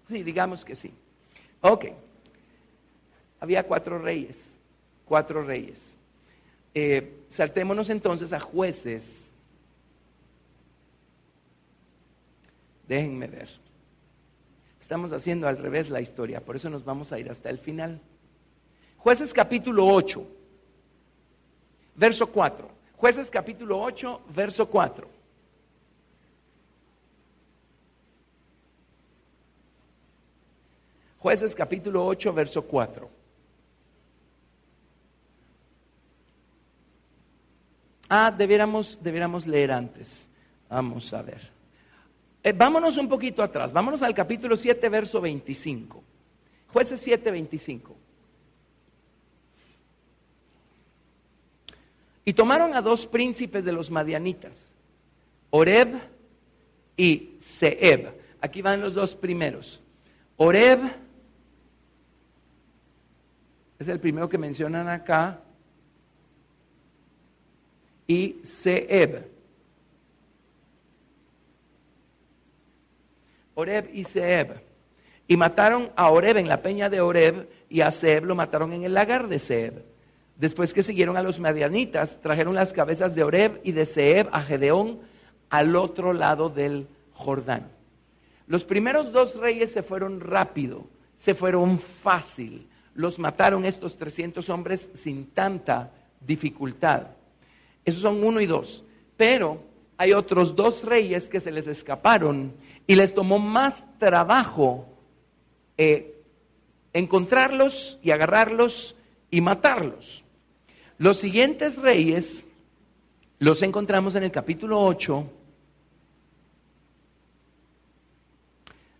Sí, digamos que sí. Ok. Había 4 reyes. 4 reyes. Saltémonos entonces a Jueces. Déjenme ver. Estamos haciendo al revés la historia, por eso nos vamos a ir hasta el final. Jueces capítulo 8, verso 4. Jueces capítulo 8, verso 4. Jueces capítulo 8, verso 4. Debiéramos leer antes. Vamos a ver. Vámonos un poquito atrás. Vámonos al capítulo 7, verso 25. Jueces 7, 25. Y tomaron a 2 príncipes de los madianitas, Oreb y Zeeb. Aquí van los 2 primeros. Oreb es el primero que mencionan acá. Y Zeeb. Oreb y Zeeb. Y mataron a Oreb en la peña de Oreb y a Zeeb lo mataron en el lagar de Zeeb. Después que siguieron a los madianitas, trajeron las cabezas de Oreb y de Zeeb a Gedeón al otro lado del Jordán. Los primeros 2 reyes se fueron rápido, se fueron fácil. Los mataron estos 300 hombres sin tanta dificultad. Esos son 1 y 2. Pero hay otros 2 reyes que se les escaparon y les tomó más trabajo encontrarlos y agarrarlos y matarlos. Los siguientes reyes los encontramos en el capítulo 8,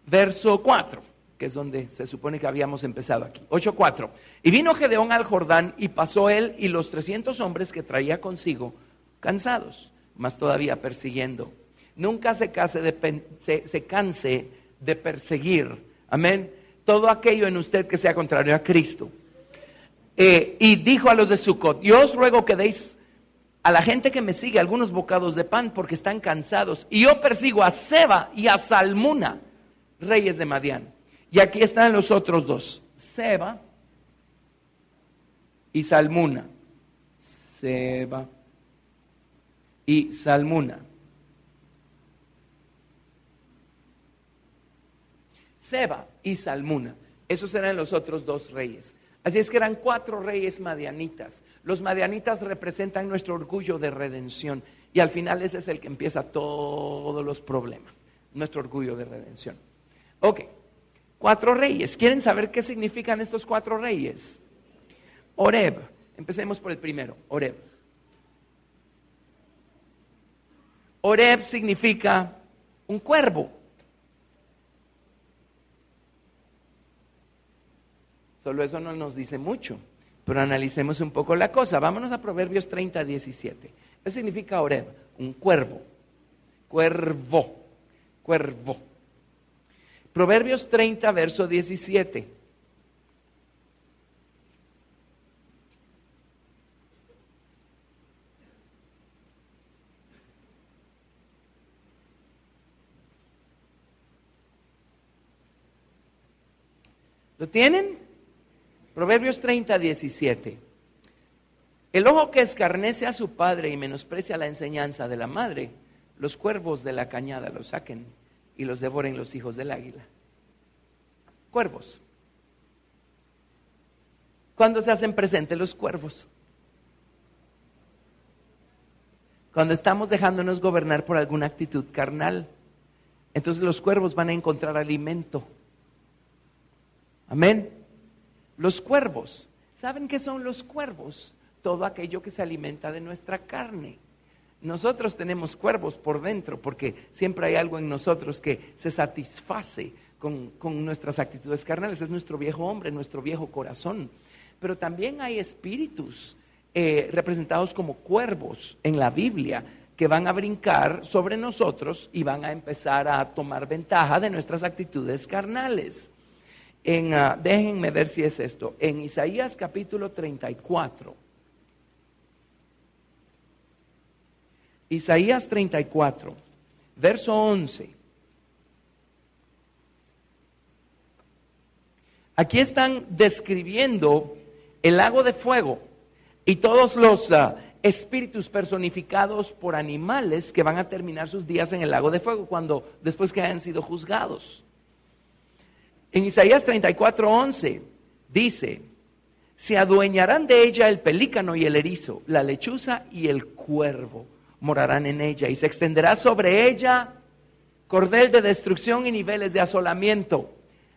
verso 4, que es donde se supone que habíamos empezado aquí. 8:4. Y vino Gedeón al Jordán y pasó él y los 300 hombres que traía consigo, cansados, mas todavía persiguiendo. Nunca se canse de perseguir. Amén. Todo aquello en usted que sea contrario a Cristo. Y dijo a los de Sucot: yo os ruego que deis a la gente que me sigue algunos bocados de pan, porque están cansados. Y yo persigo a Seba y a Salmuna, reyes de Madián. Y aquí están los otros 2, Seba y Salmuna. Seba y Salmuna. Seba y Salmuna. Esos eran los otros 2 reyes. Así es que eran 4 reyes madianitas. Los madianitas representan nuestro orgullo de redención. Y al final ese es el que empieza todos los problemas. Nuestro orgullo de redención. Ok. 4 reyes. ¿Quieren saber qué significan estos 4 reyes? Oreb. Empecemos por el primero. Oreb. Oreb significa un cuervo. Solo eso no nos dice mucho, pero analicemos un poco la cosa. Vámonos a Proverbios 30, 17. Eso significa Oreb, un cuervo. Cuervo. Cuervo. Proverbios 30, verso 17. ¿Lo tienen? Proverbios 30, 17. El ojo que escarnece a su padre y menosprecia la enseñanza de la madre, los cuervos de la cañada los saquen y los devoren los hijos del águila. Cuervos. ¿Cuándo se hacen presentes los cuervos? Cuando estamos dejándonos gobernar por alguna actitud carnal. Entonces los cuervos van a encontrar alimento. Amén. Los cuervos. ¿Saben qué son los cuervos? Todo aquello que se alimenta de nuestra carne. Nosotros tenemos cuervos por dentro porque siempre hay algo en nosotros que se satisface con nuestras actitudes carnales. Es nuestro viejo hombre, nuestro viejo corazón. Pero también hay espíritus representados como cuervos en la Biblia que van a brincar sobre nosotros y van a empezar a tomar ventaja de nuestras actitudes carnales. Déjenme ver si es esto. En Isaías capítulo 34. Isaías 34, verso 11. Aquí están describiendo el lago de fuego y todos los espíritus personificados por animales que van a terminar sus días en el lago de fuego después que hayan sido juzgados. En Isaías 34, 11 dice: se adueñarán de ella el pelícano y el erizo, la lechuza y el cuervo morarán en ella, y se extenderá sobre ella cordel de destrucción y niveles de asolamiento.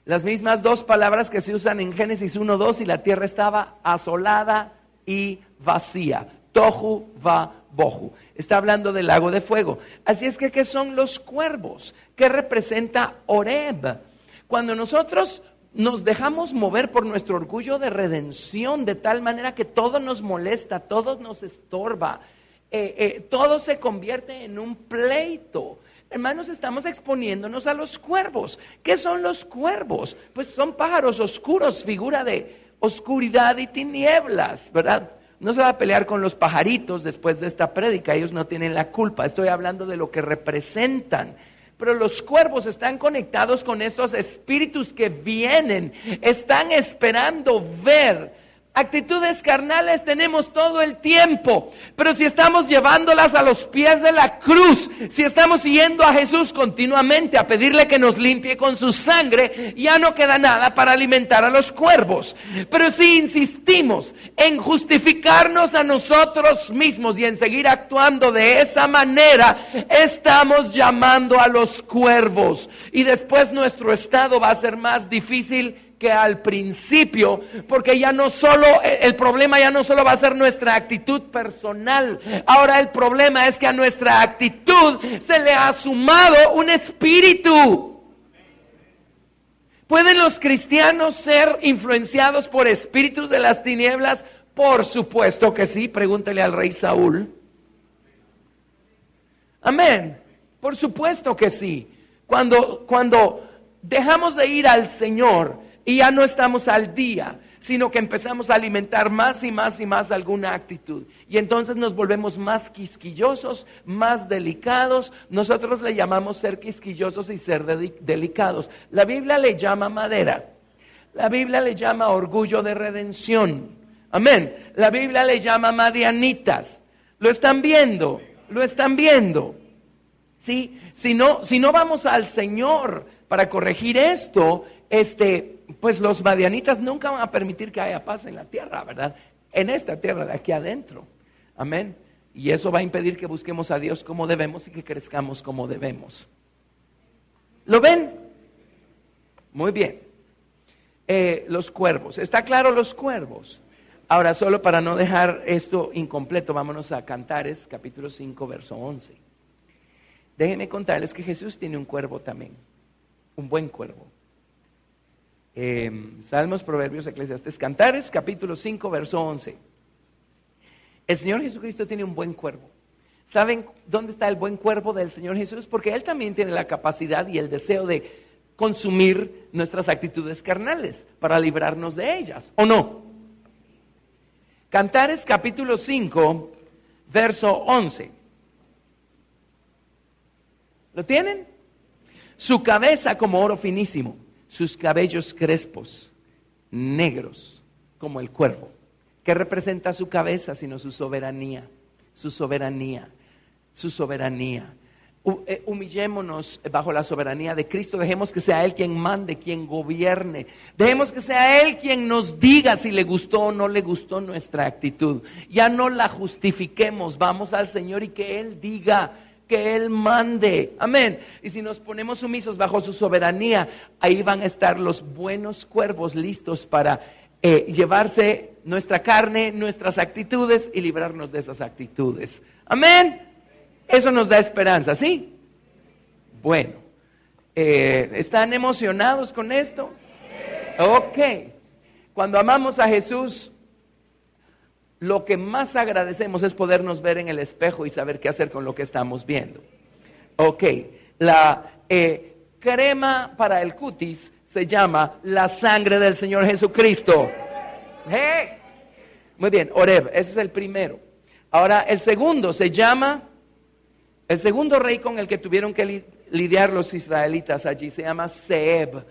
Las mismas dos palabras que se usan en Génesis 1:2, y la tierra estaba asolada y vacía. Tohu va bohu. Está hablando del lago de fuego. Así es que, ¿qué son los cuervos? ¿Qué representa Oreb? Cuando nosotros nos dejamos mover por nuestro orgullo de redención, de tal manera que todo nos molesta, todo nos estorba, todo se convierte en un pleito. Hermanos, estamos exponiéndonos a los cuervos. ¿Qué son los cuervos? Pues son pájaros oscuros, figura de oscuridad y tinieblas, ¿verdad? No se va a pelear con los pajaritos después de esta prédica, ellos no tienen la culpa. Estoy hablando de lo que representan. Pero los cuervos están conectados con estos espíritus que vienen, están esperando ver. Actitudes carnales tenemos todo el tiempo, pero si estamos llevándolas a los pies de la cruz, si estamos siguiendo a Jesús continuamente a pedirle que nos limpie con su sangre, ya no queda nada para alimentar a los cuervos. Pero si insistimos en justificarnos a nosotros mismos y en seguir actuando de esa manera, estamos llamando a los cuervos, y después nuestro estado va a ser más difícil que al principio, porque ya no solo, el problema ya no solo va a ser nuestra actitud personal, ahora el problema es que a nuestra actitud se le ha sumado un espíritu. ¿Pueden los cristianos ser influenciados por espíritus de las tinieblas? Por supuesto que sí, pregúntele al rey Saúl. Amén, por supuesto que sí. Cuando dejamos de ir al Señor y ya no estamos al día, sino que empezamos a alimentar más y más y más alguna actitud, y entonces nos volvemos más quisquillosos, más delicados. Nosotros le llamamos ser quisquillosos y ser delicados. La Biblia le llama madera, la Biblia le llama orgullo de redención. Amén. La Biblia le llama madianitas. ¿Lo están viendo? ¿Lo están viendo? ¿Sí? Si no vamos al Señor para corregir esto, pues los madianitas nunca van a permitir que haya paz en la tierra, ¿verdad? En esta tierra de aquí adentro. Amén. Y eso va a impedir que busquemos a Dios como debemos y que crezcamos como debemos. ¿Lo ven? Muy bien. Los cuervos. ¿Está claro los cuervos? Ahora, solo para no dejar esto incompleto, vámonos a Cantares, capítulo 5, verso 11. Déjenme contarles que Jesús tiene un cuervo también. Un buen cuervo. Salmos, Proverbios, Eclesiastés, Cantares, capítulo 5, verso 11. El Señor Jesucristo tiene un buen cuervo. ¿Saben dónde está el buen cuervo del Señor Jesús? Porque Él también tiene la capacidad y el deseo de consumir nuestras actitudes carnales para librarnos de ellas, ¿o no? Cantares, capítulo 5, verso 11. ¿Lo tienen? Su cabeza como oro finísimo, sus cabellos crespos, negros como el cuervo. ¿Qué representa su cabeza sino su soberanía? Su soberanía, su soberanía. Humillémonos bajo la soberanía de Cristo. Dejemos que sea Él quien mande, quien gobierne. Dejemos que sea Él quien nos diga si le gustó o no le gustó nuestra actitud. Ya no la justifiquemos. Vamos al Señor y que Él diga, que Él mande. Amén. Y si nos ponemos sumisos bajo su soberanía, ahí van a estar los buenos cuervos listos para llevarse nuestra carne, nuestras actitudes y librarnos de esas actitudes. Amén. Eso nos da esperanza, ¿sí? Bueno, ¿están emocionados con esto? Ok. Cuando amamos a Jesús, lo que más agradecemos es podernos ver en el espejo y saber qué hacer con lo que estamos viendo. Ok. La crema para el cutis se llama la sangre del Señor Jesucristo. Hey. Muy bien, Oreb, ese es el primero. Ahora, el segundo se llama... El segundo rey con el que tuvieron que lidiar los israelitas allí se llama Seb.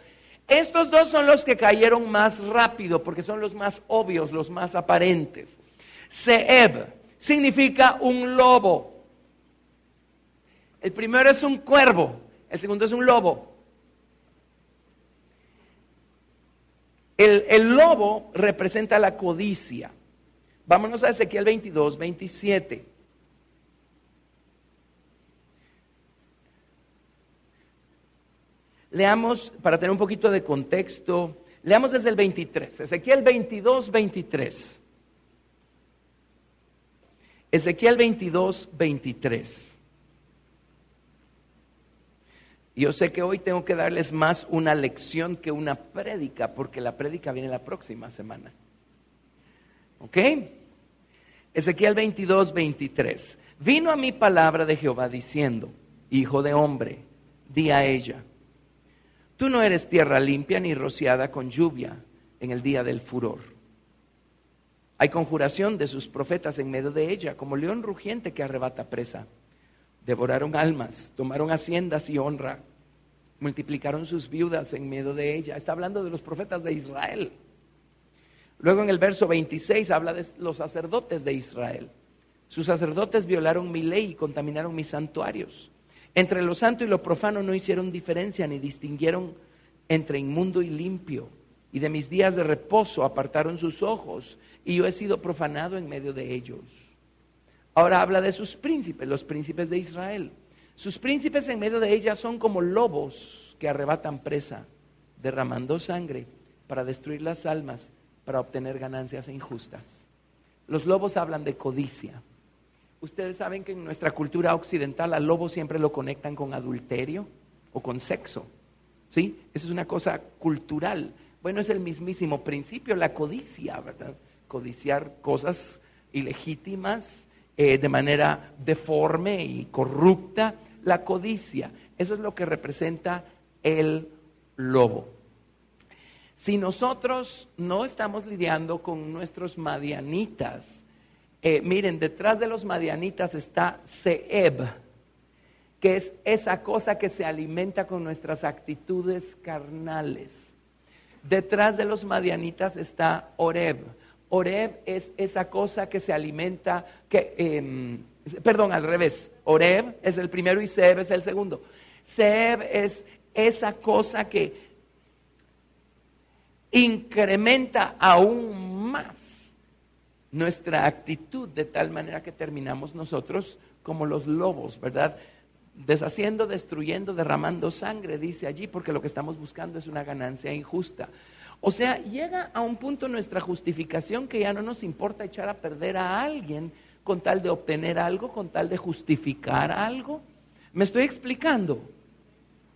Estos dos son los que cayeron más rápido porque son los más obvios, los más aparentes. Seb significa un lobo. El primero es un cuervo, el segundo es un lobo. El lobo representa la codicia. Vámonos a Ezequiel 22, 27. Leamos, para tener un poquito de contexto, leamos desde el 23, Ezequiel 22, 23. Ezequiel 22, 23. Yo sé que hoy tengo que darles más una lección que una prédica, porque la prédica viene la próxima semana. ¿Ok? Ezequiel 22, 23. Vino a mí palabra de Jehová diciendo, hijo de hombre, di a ella, tú no eres tierra limpia ni rociada con lluvia en el día del furor. Hay conjuración de sus profetas en medio de ella, como león rugiente que arrebata presa. Devoraron almas, tomaron haciendas y honra, multiplicaron sus viudas en medio de ella. Está hablando de los profetas de Israel. Luego en el verso 26 habla de los sacerdotes de Israel. Sus sacerdotes violaron mi ley y contaminaron mis santuarios. Entre lo santo y lo profano no hicieron diferencia, ni distinguieron entre inmundo y limpio. Y de mis días de reposo apartaron sus ojos, y yo he sido profanado en medio de ellos. Ahora habla de sus príncipes, los príncipes de Israel. Sus príncipes en medio de ella son como lobos que arrebatan presa, derramando sangre para destruir las almas, para obtener ganancias injustas. Los lobos hablan de codicia. Ustedes saben que en nuestra cultura occidental al lobo siempre lo conectan con adulterio o con sexo, ¿sí? Esa es una cosa cultural. Bueno, es el mismísimo principio, la codicia, ¿verdad? Codiciar cosas ilegítimas de manera deforme y corrupta. La codicia, eso es lo que representa el lobo. Si nosotros no estamos lidiando con nuestros madianitas, miren, detrás de los madianitas está Seb, que es esa cosa que se alimenta con nuestras actitudes carnales. Detrás de los madianitas está Oreb. Oreb es esa cosa que se alimenta, al revés. Oreb es el primero y Seb es el segundo. Seb es esa cosa que incrementa aún más nuestra actitud de tal manera que terminamos nosotros como los lobos, ¿verdad? Deshaciendo, destruyendo, derramando sangre, dice allí, porque lo que estamos buscando es una ganancia injusta. O sea, llega a un punto nuestra justificación que ya no nos importa echar a perder a alguien con tal de obtener algo, con tal de justificar algo. ¿Me estoy explicando?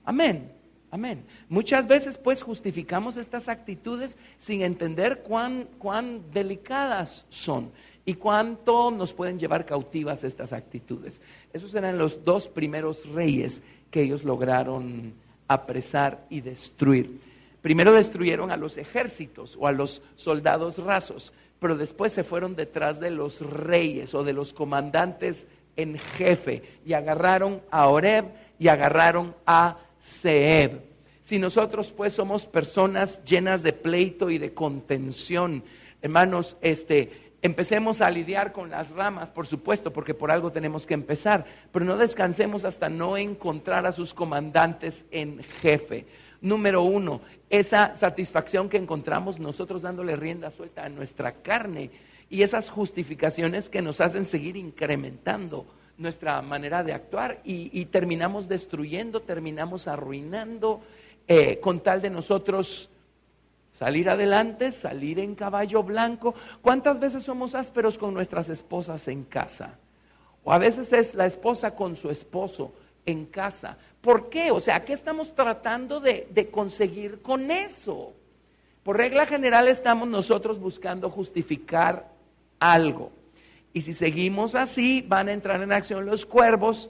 Amén. Amén. Muchas veces pues justificamos estas actitudes sin entender cuán delicadas son y cuánto nos pueden llevar cautivas estas actitudes. Esos eran los dos primeros reyes que ellos lograron apresar y destruir. Primero destruyeron a los ejércitos o a los soldados rasos, pero después se fueron detrás de los reyes o de los comandantes en jefe y agarraron a Oreb y agarraron a Seb. Si nosotros pues somos personas llenas de pleito y de contención, hermanos, Empecemos a lidiar con las ramas, por supuesto, porque por algo tenemos que empezar, pero no descansemos hasta no encontrar a sus comandantes en jefe. Número 1, esa satisfacción que encontramos nosotros dándole rienda suelta a nuestra carne y esas justificaciones que nos hacen seguir incrementando nuestra manera de actuar y terminamos destruyendo, terminamos arruinando con tal de nosotros salir adelante, salir en caballo blanco. ¿Cuántas veces somos ásperos con nuestras esposas en casa? O a veces es la esposa con su esposo en casa. ¿Por qué? O sea, ¿qué estamos tratando de conseguir con eso? Por regla general estamos nosotros buscando justificar algo. Y si seguimos así, van a entrar en acción los cuervos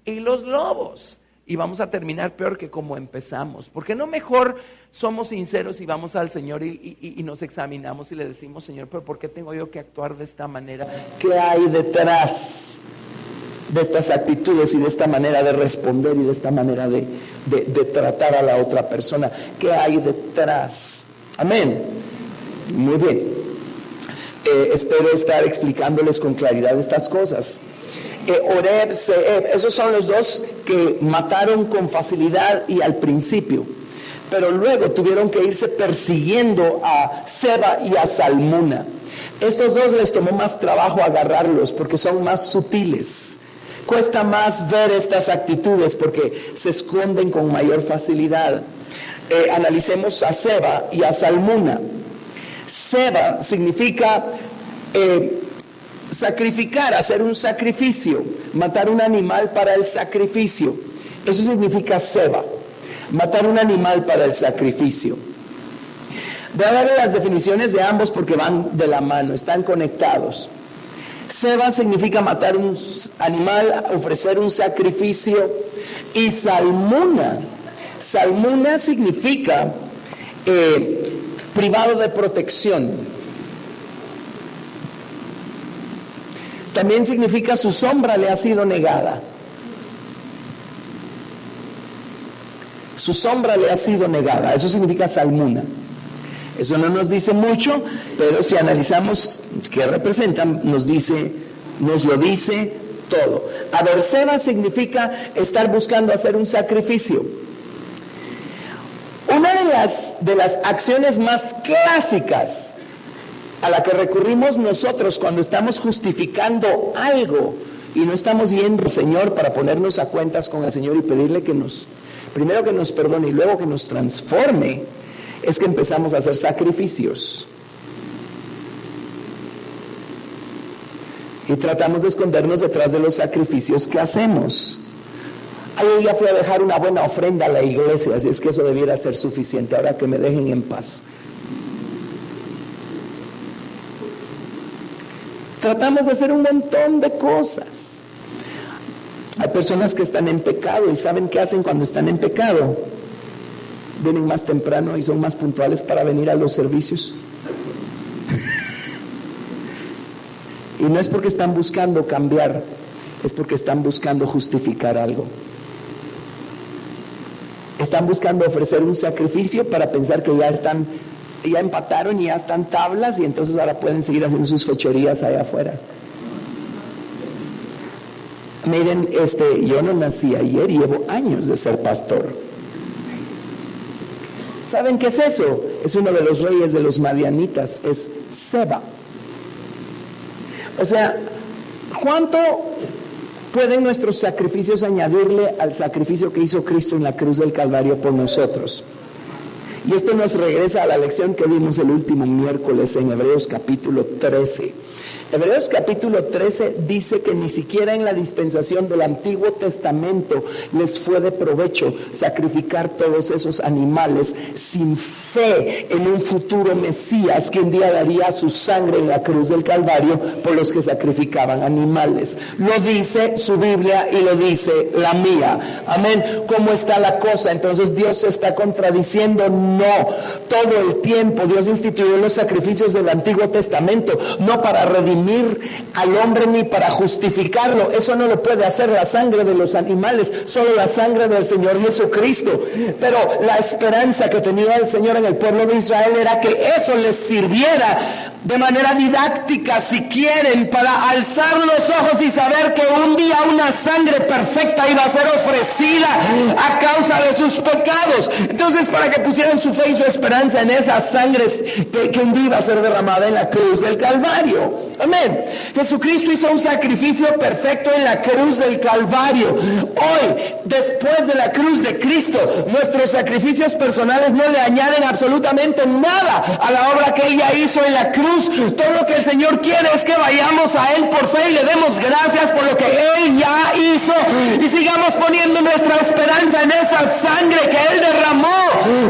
y los lobos. Y vamos a terminar peor que como empezamos. ¿Por qué no mejor somos sinceros y vamos al Señor y nos examinamos y le decimos, Señor, pero ¿por qué tengo yo que actuar de esta manera? ¿Qué hay detrás de estas actitudes y de esta manera de responder y de esta manera de tratar a la otra persona? ¿Qué hay detrás? Amén. Muy bien. Espero estar explicándoles con claridad estas cosas. Oreb, Zeeb, esos son los dos que mataron con facilidad y al principio, pero luego tuvieron que irse persiguiendo a Seba y a Salmuna. Estos dos les tomó más trabajo agarrarlos porque son más sutiles. Cuesta más ver estas actitudes porque se esconden con mayor facilidad. Analicemos a Seba y a Salmuna. Seba significa sacrificar, hacer un sacrificio, matar un animal para el sacrificio. Eso significa Seba, matar un animal para el sacrificio. Voy a darle las definiciones de ambos porque van de la mano, están conectados. Seba significa matar un animal, ofrecer un sacrificio. Y Salmuna significa privado de protección. También significa su sombra le ha sido negada. Su sombra le ha sido negada. Eso significa Salmuna. Eso no nos dice mucho, pero si analizamos qué representan, nos lo dice todo. A ver, Seba significa estar buscando hacer un sacrificio. Una de las acciones más clásicas a la que recurrimos nosotros cuando estamos justificando algo y no estamos yendo al Señor para ponernos a cuentas con el Señor y pedirle primero que nos perdone y luego que nos transforme, es que empezamos a hacer sacrificios. Y tratamos de escondernos detrás de los sacrificios que hacemos. Yo ya fui a dejar una buena ofrenda a la iglesia, así es que eso debiera ser suficiente, ahora que me dejen en paz. Tratamos de hacer un montón de cosas. Hay personas que están en pecado y saben qué hacen cuando están en pecado. Vienen más temprano y son más puntuales para venir a los servicios. Y no es porque están buscando cambiar, es porque están buscando justificar algo. Están buscando ofrecer un sacrificio para pensar que ya empataron y ya están tablas y entonces ahora pueden seguir haciendo sus fechorías allá afuera. Miren, yo no nací ayer, llevo años de ser pastor. ¿Saben qué es eso? Es uno de los reyes de los madianitas, es Seba. O sea, ¿cuánto pueden nuestros sacrificios añadirle al sacrificio que hizo Cristo en la cruz del Calvario por nosotros? Y esto nos regresa a la lección que vimos el último miércoles en Hebreos capítulo 13. Hebreos capítulo 13 dice que ni siquiera en la dispensación del Antiguo Testamento les fue de provecho sacrificar todos esos animales sin fe en un futuro Mesías que un día daría su sangre en la cruz del Calvario por los que sacrificaban animales. Lo dice su Biblia y lo dice la mía. Amén. ¿Cómo está la cosa? Entonces Dios se está contradiciendo. No, todo el tiempo Dios instituyó los sacrificios del Antiguo Testamento, no para redimir al hombre ni para justificarlo. Eso no lo puede hacer la sangre de los animales, solo la sangre del Señor Jesucristo. Pero la esperanza que tenía el Señor en el pueblo de Israel era que eso les sirviera de manera didáctica, si quieren, para alzar los ojos y saber que un día una sangre perfecta iba a ser ofrecida a causa de sus pecados. Entonces, para que pusieran su fe y su esperanza en esas sangres que un día iba a ser derramada en la cruz del Calvario. Amén. Jesucristo hizo un sacrificio perfecto en la cruz del Calvario. Hoy, después de la cruz de Cristo, nuestros sacrificios personales no le añaden absolutamente nada a la obra que Él ya hizo en la cruz. Todo lo que el Señor quiere es que vayamos a Él por fe y le demos gracias por lo que Él ya hizo y sigamos poniendo nuestra esperanza en esa sangre que Él derramó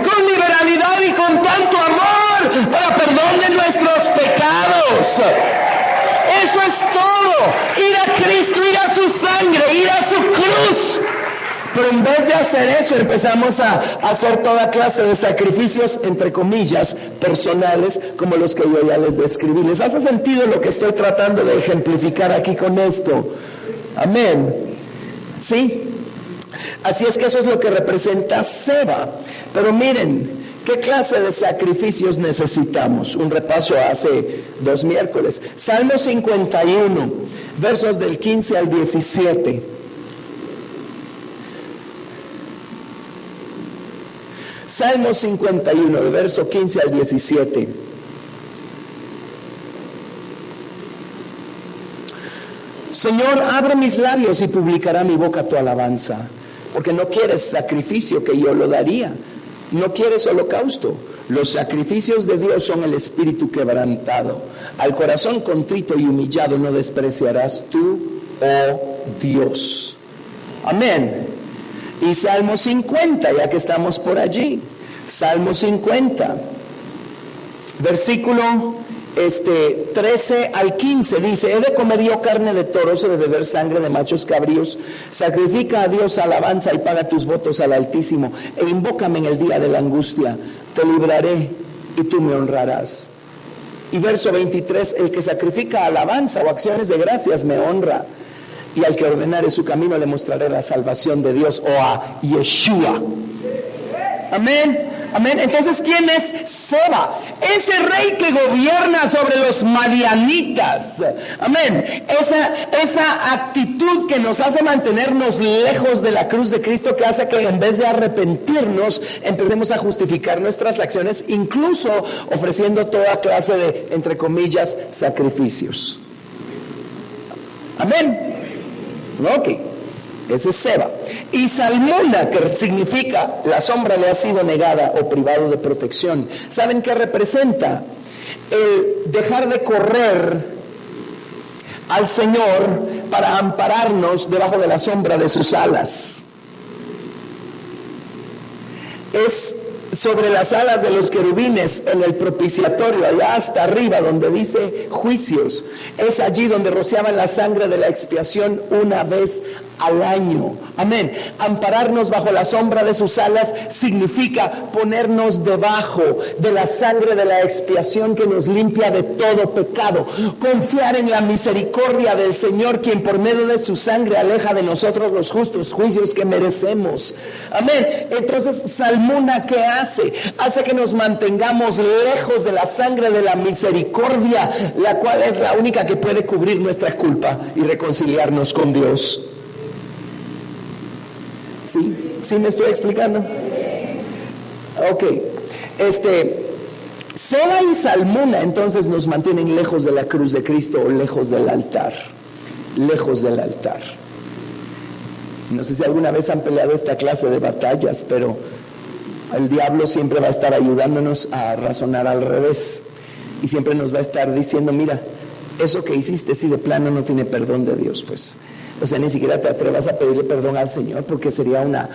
con liberalidad y con tanto amor para perdón de nuestros pecados. Eso es todo. Ir a Cristo, ir a su sangre, ir a su cruz. Pero en vez de hacer eso, empezamos a hacer toda clase de sacrificios, entre comillas, personales, como los que yo ya les describí. ¿Les hace sentido lo que estoy tratando de ejemplificar aquí con esto? Amén. ¿Sí? Así es que eso es lo que representa Seba. Pero miren, ¿qué clase de sacrificios necesitamos? Un repaso hace 2 miércoles. Salmo 51, versos del 15 al 17. Salmo 51, de verso 15 al 17. Señor, abre mis labios y publicará mi boca tu alabanza, porque no quieres sacrificio que yo lo daría, no quieres holocausto. Los sacrificios de Dios son el espíritu quebrantado. Al corazón contrito y humillado no despreciarás tú, oh Dios. Amén. Y Salmo 50, ya que estamos por allí. Salmo 50, versículo 13 al 15 dice: he de comer yo carne de toros, he de beber sangre de machos cabríos. Sacrifica a Dios alabanza y paga tus votos al Altísimo, e invócame en el día de la angustia. Te libraré y tú me honrarás. Y verso 23, el que sacrifica alabanza o acciones de gracias me honra, y al que ordenare su camino le mostraré la salvación de Dios, o a Yeshua. Amén. Amén. Entonces, ¿quién es Seba? Ese rey que gobierna sobre los madianitas. Amén. Esa actitud que nos hace mantenernos lejos de la cruz de Cristo, que hace que en vez de arrepentirnos, empecemos a justificar nuestras acciones, incluso ofreciendo toda clase de, entre comillas, sacrificios. Amén. Ok. Ese es Seba. Y Salmuna, que significa la sombra le ha sido negada o privado de protección. ¿Saben qué representa? El dejar de correr al Señor para ampararnos debajo de la sombra de sus alas. Es sobre las alas de los querubines en el propiciatorio, allá hasta arriba donde dice juicios. Es allí donde rociaban la sangre de la expiación una vez al año. Amén. Ampararnos bajo la sombra de sus alas significa ponernos debajo de la sangre de la expiación que nos limpia de todo pecado. Confiar en la misericordia del Señor, quien por medio de su sangre aleja de nosotros los justos juicios que merecemos. Amén. Entonces, Salmuna, ¿qué hace? Hace que nos mantengamos lejos de la sangre de la misericordia, la cual es la única que puede cubrir nuestra culpa y reconciliarnos con Dios. ¿Sí me estoy explicando? Ok. Seba y Salmuna entonces nos mantienen lejos de la cruz de Cristo o lejos del altar. Lejos del altar. No sé si alguna vez han peleado esta clase de batallas, pero el diablo siempre va a estar ayudándonos a razonar al revés. Y siempre nos va a estar diciendo, mira, eso que hiciste si de plano no tiene perdón de Dios, pues. O sea, ni siquiera te atrevas a pedirle perdón al Señor, porque sería una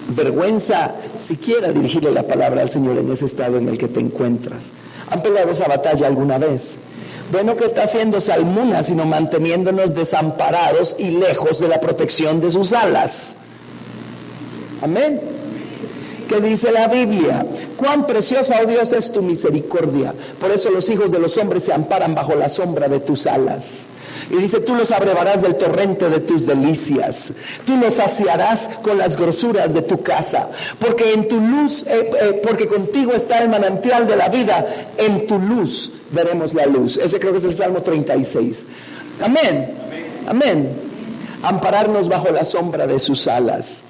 vergüenza siquiera dirigirle la palabra al Señor en ese estado en el que te encuentras. ¿Han peleado esa batalla alguna vez? Bueno, ¿qué está haciendo Salmuna sino manteniéndonos desamparados y lejos de la protección de sus alas? Amén. ¿Qué dice la Biblia? Cuán preciosa, oh Dios, es tu misericordia. Por eso los hijos de los hombres se amparan bajo la sombra de tus alas. Y dice, tú los abrevarás del torrente de tus delicias. Tú los saciarás con las grosuras de tu casa. Porque en tu luz, porque contigo está el manantial de la vida. En tu luz veremos la luz. Ese creo que es el Salmo 36. Amén. Amén. Ampararnos bajo la sombra de sus alas.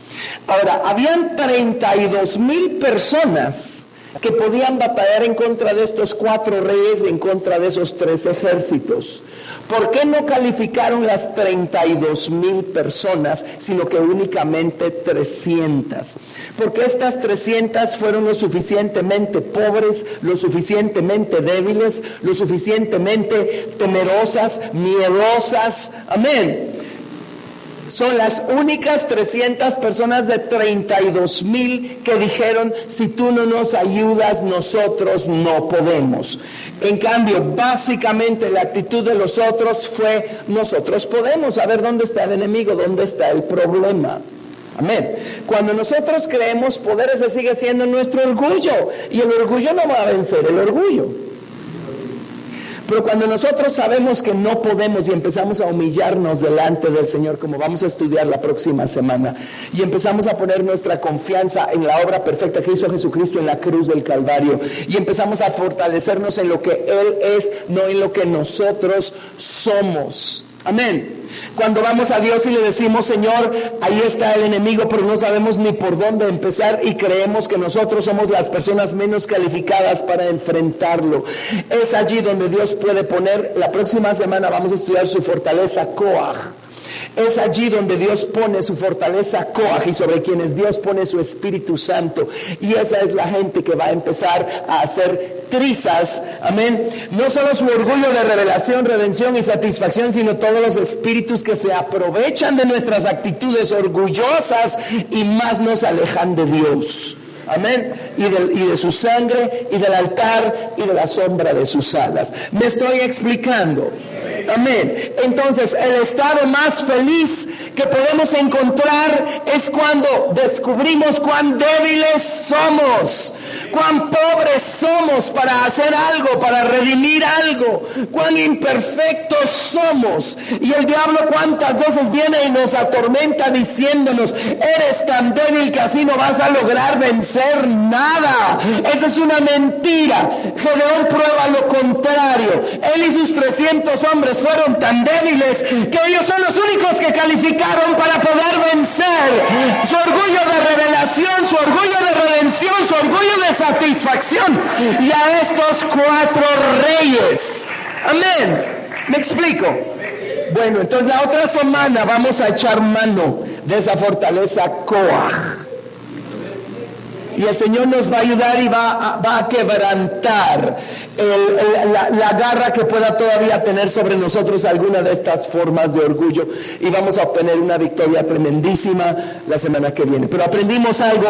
Ahora, habían 32,000 personas que podían batallar en contra de estos 4 reyes, en contra de esos 3 ejércitos. ¿Por qué no calificaron las 32,000 personas, sino que únicamente 300? Porque estas 300 fueron lo suficientemente pobres, lo suficientemente débiles, lo suficientemente temerosas, miedosas. Amén. Son las únicas 300 personas de 32,000 que dijeron, si tú no nos ayudas, nosotros no podemos. En cambio, básicamente la actitud de los otros fue, nosotros podemos. A ver, ¿dónde está el enemigo? ¿Dónde está el problema? Amén. Cuando nosotros creemos poder, ese sigue siendo nuestro orgullo. Y el orgullo no va a vencer el orgullo. Pero cuando nosotros sabemos que no podemos y empezamos a humillarnos delante del Señor, como vamos a estudiar la próxima semana, y empezamos a poner nuestra confianza en la obra perfecta que hizo Jesucristo en la cruz del Calvario, y empezamos a fortalecernos en lo que Él es, no en lo que nosotros somos. Amén. Cuando vamos a Dios y le decimos, Señor, ahí está el enemigo, pero no sabemos ni por dónde empezar y creemos que nosotros somos las personas menos calificadas para enfrentarlo. Es allí donde Dios puede poner, la próxima semana vamos a estudiar su fortaleza Koach. Es allí donde Dios pone su fortaleza Koach y sobre quienes Dios pone su Espíritu Santo. Y esa es la gente que va a empezar a hacer trizas, amén. No solo su orgullo de revelación, redención y satisfacción, sino todos los espíritus que se aprovechan de nuestras actitudes orgullosas y más nos alejan de Dios. Amén. Y de su sangre, y del altar, y de la sombra de sus alas. ¿Me estoy explicando? Amén. Entonces, el estado más feliz que podemos encontrar es cuando descubrimos cuán débiles somos, cuán pobres somos para hacer algo, para redimir algo, cuán imperfectos somos. Y el diablo cuántas veces viene y nos atormenta diciéndonos, eres tan débil que así no vas a lograr vencer nada. Esa es una mentira. Gedeón prueba lo contrario. Él y sus 300 hombres fueron tan débiles que ellos son los únicos que calificaron para poder vencer. Su orgullo de revelación, su orgullo de redención, su orgullo de satisfacción. Y a estos 4 reyes. Amén. ¿Me explico? Bueno, entonces la otra semana vamos a echar mano de esa fortaleza Koach. Y el Señor nos va a ayudar y va a quebrantar la garra que pueda todavía tener sobre nosotros alguna de estas formas de orgullo. Y vamos a obtener una victoria tremendísima la semana que viene. Pero aprendimos algo.